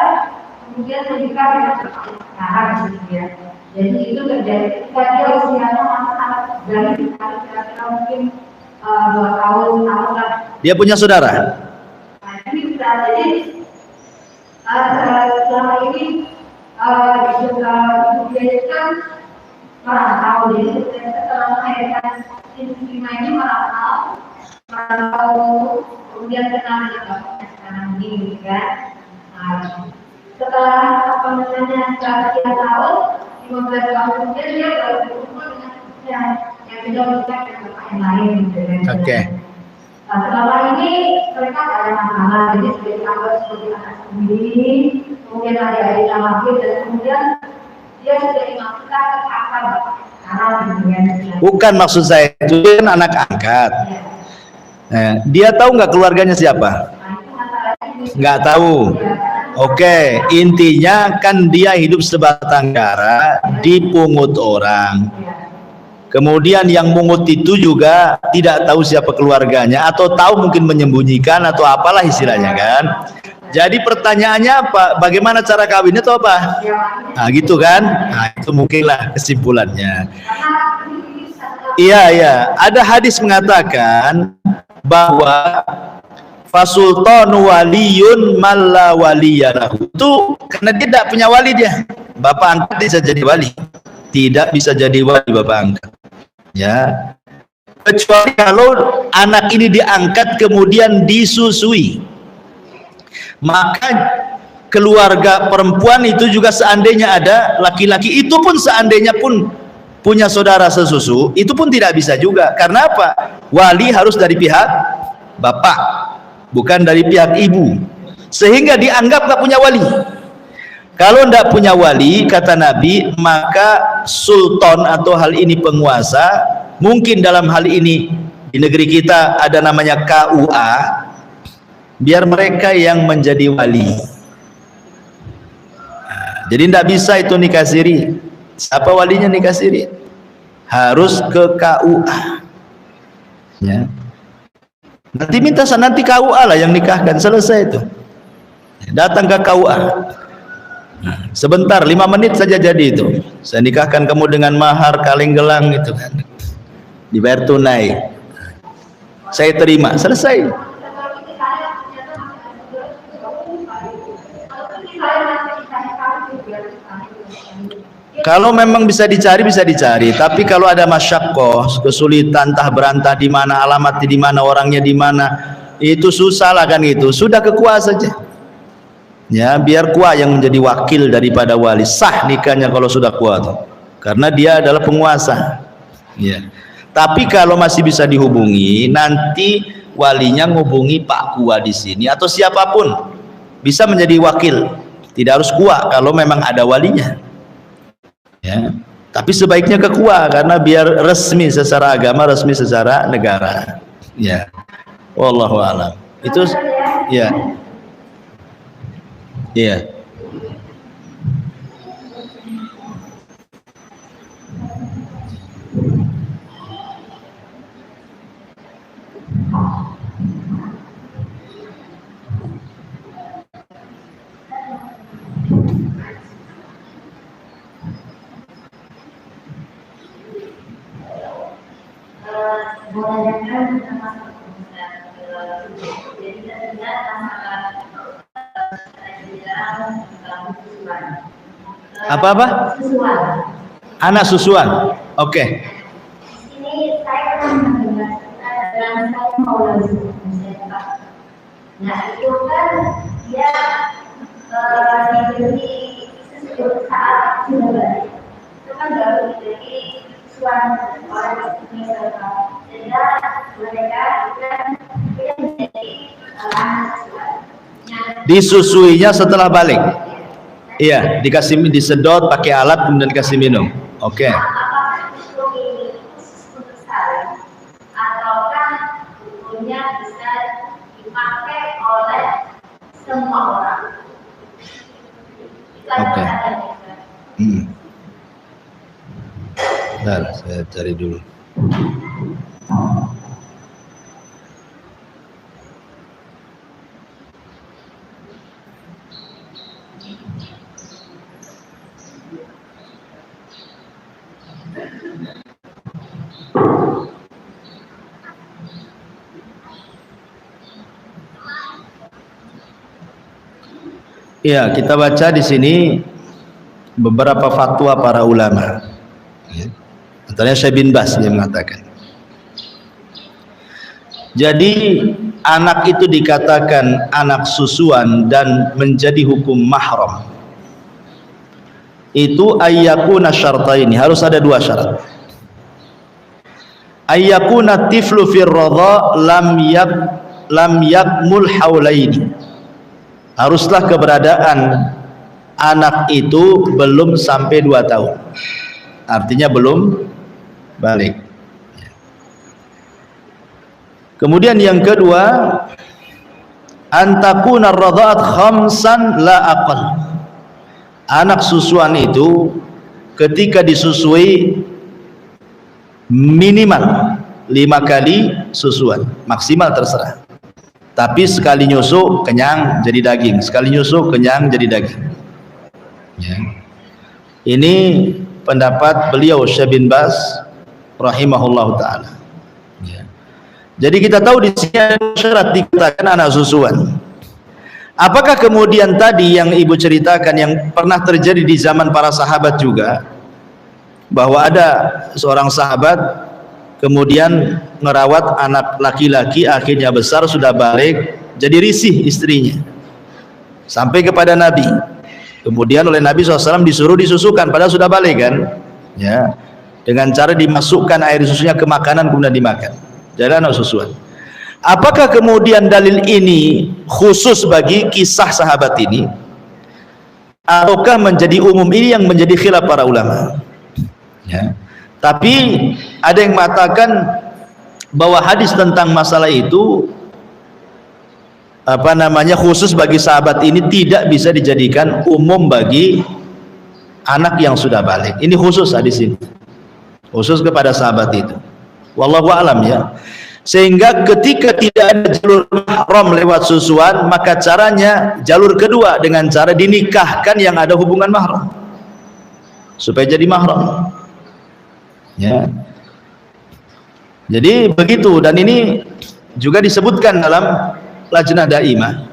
Speaker 1: kemudian menikah dengan sekarang gitu ya. Jadi itu terjadi ketika dia usianya masih sangat dari kira-kira mungkin 2 tahun lah.
Speaker 2: Dia punya saudara?
Speaker 1: Nah, ini bisa jadi selama ini juga ibu dia itu kan merantau, jadi setelah melahirkan istri ini merantau, kemudian kenal dengan bapaknya sekarang ini kan. Nah, setelah sekian tahun, 15 tahun kemudian dia baru berkumpul dengan istrinya yang tidak menikah dengan bapak yang lain gitu kan.
Speaker 2: Oke.
Speaker 1: Nah, selama ini mereka tidak ada masalah, jadi sebagai anggota seperti anak sendiri, kemudian adik-adik yang lahir, dan kemudian dia sudah dimasukkan ke kakak sekarang gitu kan.
Speaker 2: Bukan maksud saya itu kan anak angkat. Dia tahu nggak keluarganya siapa? Nggak tahu. Oke, intinya kan dia hidup sebatang kara, dipungut orang. Kemudian yang mungut itu juga tidak tahu siapa keluarganya, atau tahu mungkin menyembunyikan atau apalah istilahnya kan. Jadi pertanyaannya apa? Bagaimana cara kawinnya atau apa? Nah gitu kan? Nah itu mungkinlah kesimpulannya. Iya. Ada hadis mengatakan bahwa fasultanu waliyun malla waliyalahu. Itu karena dia tidak punya wali dia. Bapak angkat bisa jadi wali. Tidak bisa jadi wali bapak angkat. Ya. Kecuali kalau anak ini diangkat kemudian disusui. Maka keluarga perempuan itu juga seandainya ada laki-laki, itu pun seandainya pun punya saudara sesusu, itu pun tidak bisa juga. Karena apa? Wali harus dari pihak bapak, bukan dari pihak ibu. Sehingga dianggap nggak punya wali. Kalau tidak punya wali, kata Nabi, maka sultan atau hal ini penguasa, mungkin dalam hal ini di negeri kita ada namanya KUA, biar mereka yang menjadi wali. Jadi tidak bisa itu nikah siri. Siapa walinya nikah siri? Harus ke KUA. Ya. Nanti KUA lah yang nikahkan, selesai itu. Datang ke KUA. Sebentar, 5 menit saja jadi itu. Saya nikahkan kamu dengan mahar kaleng gelang itu kan. Dibayar tunai. Saya terima, selesai. Kalau memang bisa dicari, tapi kalau ada masyakoh, kesulitan, entah berantah di mana, alamatnya di mana, orangnya di mana, itu susah lah kan itu. Sudah ke KUA saja. Ya, biar KUA yang menjadi wakil daripada wali. Sah nikahnya kalau sudah KUA tuh. Karena dia adalah penguasa. Ya. Tapi kalau masih bisa dihubungi, nanti walinya ngubungi Pak KUA di sini atau siapapun bisa menjadi wakil. Tidak harus KUA kalau memang ada walinya. Ya. Tapi sebaiknya ke KUA karena biar resmi secara agama, resmi secara negara. Ya. Wallahu a'lam. Itu ya. Iya. Apa? Anak susuan. Oke.
Speaker 1: Ini saya pernah mendengar dan saya mau lanjut. Nah itu kan dia diberi saat sudah balik. Itu kan baru diberi susuan oleh istrinya sehingga mereka menjadi anak susuan.
Speaker 2: Disusuinya setelah balik. Iya, dikasih disedot pakai alat kemudian dikasih minum. Oke.
Speaker 1: Apakah susu ini khusus untuk saya ataukah susunya bisa dipakai oleh semua orang?
Speaker 2: Oke. Bentar, saya cari dulu. Ya, kita baca di sini beberapa fatwa para ulama. Ya. Antaranya Syekh bin Baz yang mengatakan. Jadi anak itu dikatakan anak susuan dan menjadi hukum mahram. Itu ayyakuna syartaini, harus ada dua syarat. Ayyakuna tiflu fir radha lam yakmul haulaini. Haruslah keberadaan anak itu belum sampai 2 tahun. Artinya belum balik. Kemudian yang kedua, antakuna radha'at khamsan la aqal. Anak susuan itu ketika disusui minimal 5 kali susuan, maksimal terserah. Tapi sekali nyusu kenyang jadi daging, sekali nyusu kenyang jadi daging. Ya. Ini pendapat beliau Syekh bin Baz rahimahullah taala. Ya. Jadi kita tahu di sini ada syarat dikatakan anak susuan. Apakah kemudian tadi yang ibu ceritakan yang pernah terjadi di zaman para sahabat juga, bahwa ada seorang sahabat kemudian merawat anak laki-laki, akhirnya besar, sudah balik, jadi risih istrinya sampai kepada Nabi. Kemudian oleh Nabi SAW disuruh disusukan, padahal sudah balik kan ya, dengan cara dimasukkan air susunya ke makanan kemudian dimakan. Jadi anak susuan. Apakah kemudian dalil ini khusus bagi kisah sahabat ini, ataukah menjadi umum? Ini yang menjadi khilaf para ulama ya. Tapi ada yang mengatakan bahwa hadis tentang masalah itu khusus bagi sahabat ini, tidak bisa dijadikan umum bagi anak yang sudah balik. Ini khusus hadis ini, khusus kepada sahabat itu. Wallahu a'lam ya. Sehingga ketika tidak ada jalur mahram lewat susuan, maka caranya jalur kedua dengan cara dinikahkan yang ada hubungan mahram supaya jadi mahram. Ya. Jadi begitu, dan ini juga disebutkan dalam Lajnah Daimah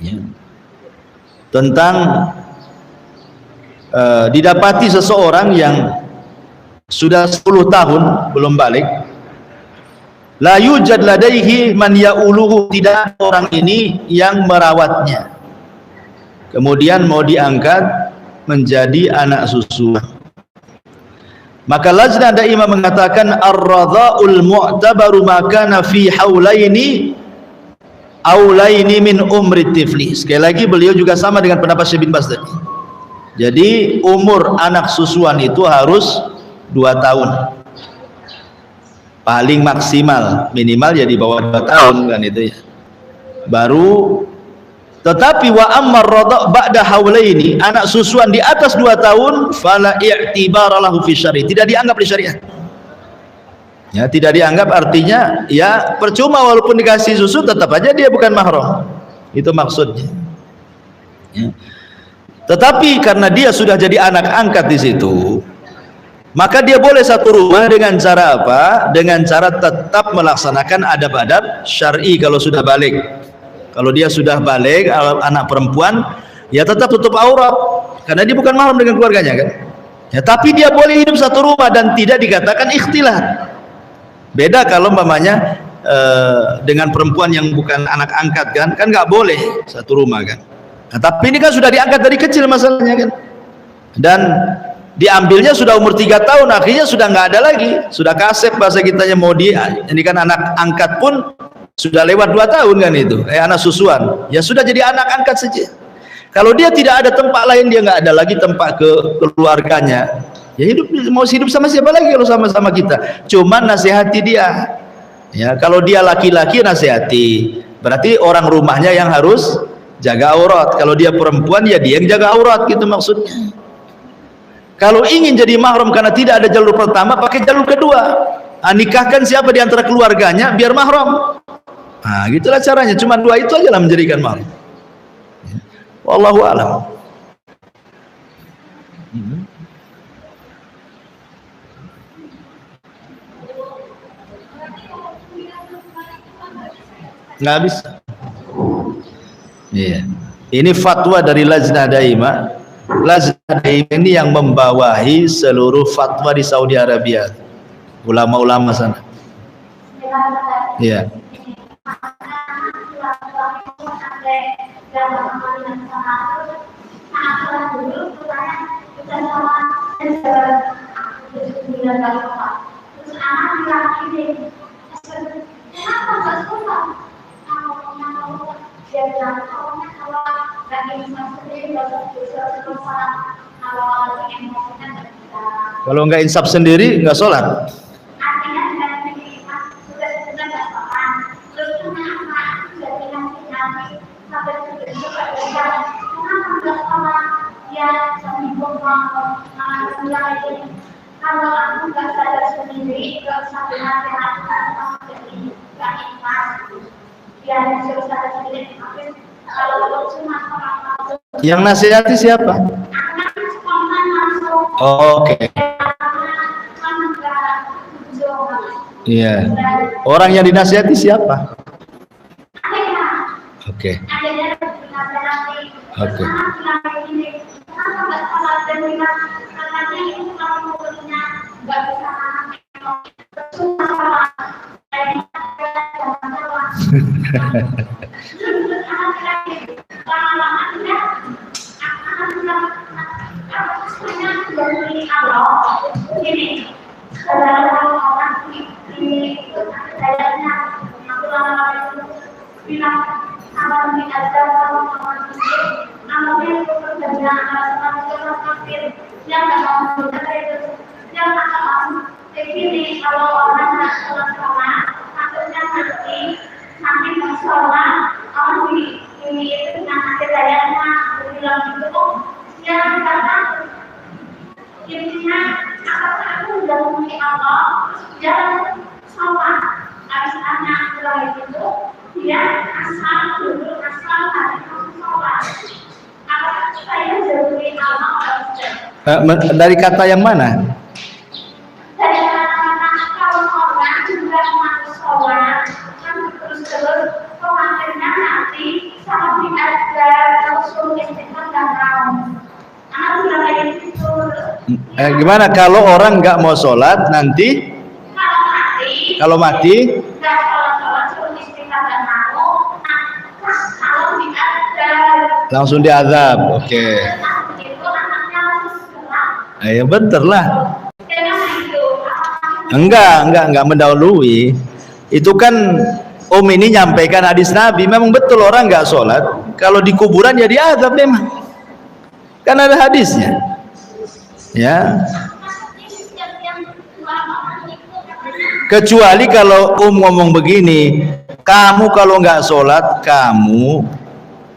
Speaker 2: ya, tentang didapati seseorang yang sudah 10 tahun belum balik, la yujad ladaihi man ya'uluhu, tidak orang ini yang merawatnya, kemudian mau diangkat menjadi anak susuan. Maka Lajnah Daimah mengatakan ar-radha'ul mu'tabaru makana fi haulaini aulaini min umri tifli. Sekali lagi beliau juga sama dengan pendapat Syekh bin Baz tadi. Jadi umur anak susuan itu harus 2 tahun. Paling maksimal, minimal ya di bawah 2 tahun kan itu ya. Baru. Tetapi wa ammar radha' ba'da haulaini, anak susuan di atas 2 tahun, fala i'tibara lahu fi syari', tidak dianggap di syariat. Ya, tidak dianggap, artinya ya percuma walaupun dikasih susu tetap aja dia bukan mahram. Itu maksudnya. Ya. Tetapi karena dia sudah jadi anak angkat di situ, maka dia boleh satu rumah dengan cara apa? Dengan cara tetap melaksanakan adab-adab syar'i kalau sudah balik. Kalau dia sudah balik, anak perempuan, ya tetap tutup aurat karena dia bukan mahram dengan keluarganya kan. Ya, tapi dia boleh hidup satu rumah dan tidak dikatakan ikhtilat. Beda kalau umpamanya dengan perempuan yang bukan anak angkat kan nggak boleh satu rumah kan. Nah, tapi ini kan sudah diangkat dari kecil masalahnya kan. Dan diambilnya sudah umur 3 tahun, akhirnya sudah nggak ada lagi, sudah kasep bahasa kitanya, mau ini kan anak angkat pun sudah lewat 2 tahun kan itu, anak susuan, ya sudah jadi anak angkat saja. Kalau dia tidak ada tempat lain, dia nggak ada lagi tempat ke keluarganya, ya mau hidup sama siapa lagi kalau sama-sama kita? Cuman nasihati dia, ya kalau dia laki-laki nasihati, berarti orang rumahnya yang harus jaga aurat. Kalau dia perempuan, ya dia yang jaga aurat, gitu maksudnya. Kalau ingin jadi mahram karena tidak ada jalur pertama, pakai jalur kedua. Nikahkan siapa di antara keluarganya biar mahram. Nah, gitulah caranya. Cuma 2 itu aja lah menjadikan mahram. Wallahu a'lam. Nggak bisa. Iya. Ini fatwa dari Lajnah Daimah. Lajnah Daimah ini yang membawahi seluruh fatwa di Saudi Arabia. Ulama-ulama sana. Iya. Kalau nggak insaf sendiri nggak sholat.
Speaker 1: Kalau aku nggak sadar sendiri, nggak sampai nasihatkan sama jadi nggak ikhlas. Ya, suruh sadar sendiri. Kalau cuma orang
Speaker 2: yang nasihati siapa? Oh, oke. Iya. Orang yang dinasihati siapa? Oke. Oke. Dari kata yang mana?
Speaker 1: Dari kata kalau orang juga mau sholat kan terus akhirnya nanti sama ada langsung istiqomah dan mau. Anak sudah kayak gitu.
Speaker 2: Gimana kalau orang nggak mau sholat nanti? Kalau mati? Nggak sholat suruh istiqomah dan mau. Kalau diazab. Langsung diazab, oke. Ya bener lah. Enggak mendahului. Itu kan ini nyampaikan hadis Nabi. Memang betul orang enggak sholat, kalau di kuburan ya diazab memang. Kan ada hadisnya. Ya. Kecuali kalau ngomong begini, kamu kalau enggak sholat, kamu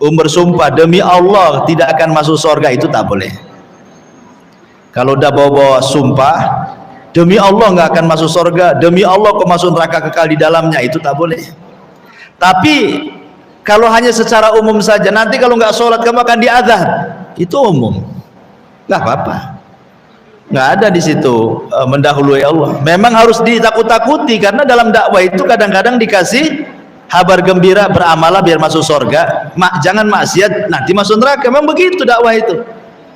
Speaker 2: bersumpah demi Allah tidak akan masuk surga, itu tak boleh. Kalau udah bawa sumpah demi Allah nggak akan masuk surga, demi Allah kau masuk neraka kekal di dalamnya, itu tak boleh. Tapi kalau hanya secara umum saja, nanti kalau nggak sholat kamu akan diazab, itu umum, nggak apa-apa, nggak ada di situ mendahului Allah. Memang harus ditakut-takuti karena dalam dakwah itu kadang-kadang dikasih kabar gembira, beramalah biar masuk surga, jangan maksiat nanti masuk neraka. Memang begitu dakwah itu.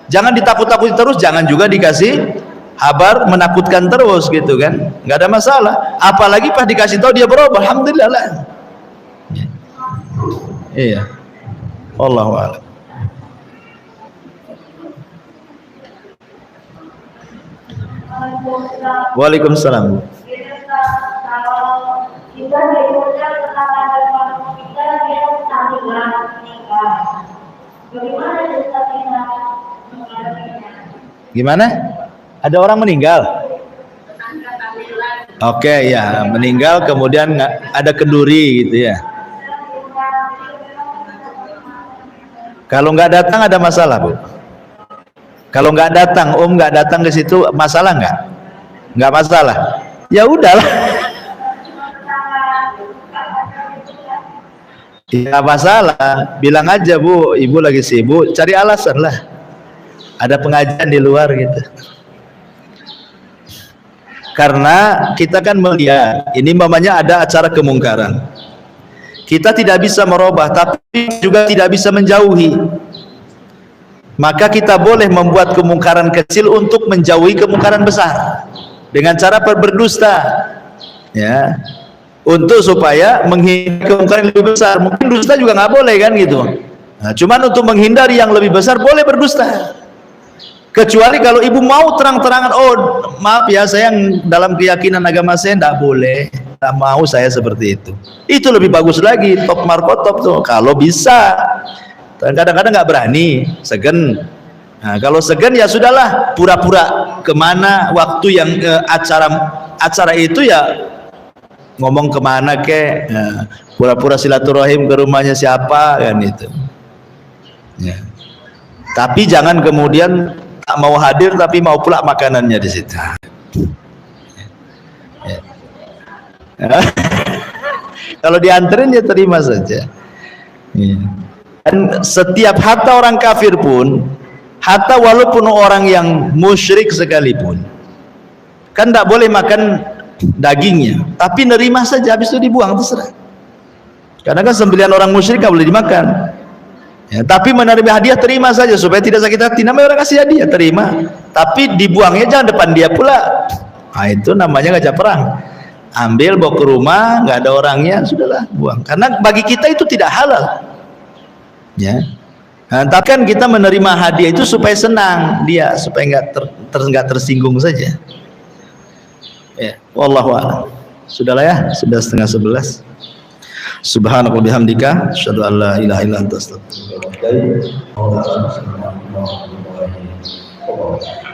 Speaker 2: Jangan ditakut-takuti terus, jangan juga dikasih kabar menakutkan terus gitu kan, nggak ada masalah. Apalagi pas dikasih tahu dia berubah, alhamdulillah lah. Iya, Wallahu a'lam. Waalaikumsalam.
Speaker 1: Kalau kita diucap tentang ada suatu kita dia tahlilan meninggal. Bagaimana kita menghadapinya?
Speaker 2: Gimana? Ada orang meninggal? Oke, ya, meninggal kemudian ada kenduri gitu ya. Kalau nggak datang ada masalah, Bu? Kalau nggak datang, nggak datang ke situ, masalah nggak? Nggak masalah. Ya udahlah. Ya masalah. Bilang aja, Bu, Ibu lagi sibuk, cari alasan lah. Ada pengajian di luar gitu. Karena kita kan melihat, ini mamanya ada acara kemungkaran. Kita tidak bisa merubah, tapi juga tidak bisa menjauhi. Maka kita boleh membuat kemungkaran kecil untuk menjauhi kemungkaran besar dengan cara berdusta, ya, untuk supaya menghindari kemungkaran yang lebih besar. Mungkin dusta juga nggak boleh kan gitu. Nah, cuman untuk menghindari yang lebih besar boleh berdusta. Kecuali kalau ibu mau terang-terangan, oh maaf ya, saya yang dalam keyakinan agama saya tidak boleh, tidak mau saya seperti itu. Itu lebih bagus lagi, top markotop tuh. Kalau bisa, kadang-kadang nggak berani, segen. Nah, kalau segen ya sudahlah, pura-pura kemana waktu yang acara itu ya ngomong kemana ke, pura-pura silaturahim ke rumahnya siapa kan itu. Ya. Tapi jangan kemudian tak mau hadir tapi mau pula makanannya di situ. Ya. Kalau dianterin ya terima saja. Ya. Dan setiap harta orang kafir pun, harta walaupun orang yang musyrik sekalipun, kan tak boleh makan dagingnya, tapi nerima saja, habis itu dibuang, terserah. Karena kan sembelihan orang musyrik tak boleh dimakan. Ya, tapi menerima hadiah terima saja supaya tidak sakit hati. Namanya orang kasih hadiah, terima. Tapi dibuangnya jangan depan dia pula. Nah, itu namanya ngajak perang. Ambil bawa ke rumah, nggak ada orangnya, sudahlah buang. Karena bagi kita itu tidak halal. Ya. Nah, tapi kan kita menerima hadiah itu supaya senang dia, supaya nggak tersinggung saja. Ya, wallahu a'lam. Sudahlah ya, sudah 10:30. Subhanallah bihamdika asyhadu an la ilaha illa anta astaghfiruka wa atubu ilaik.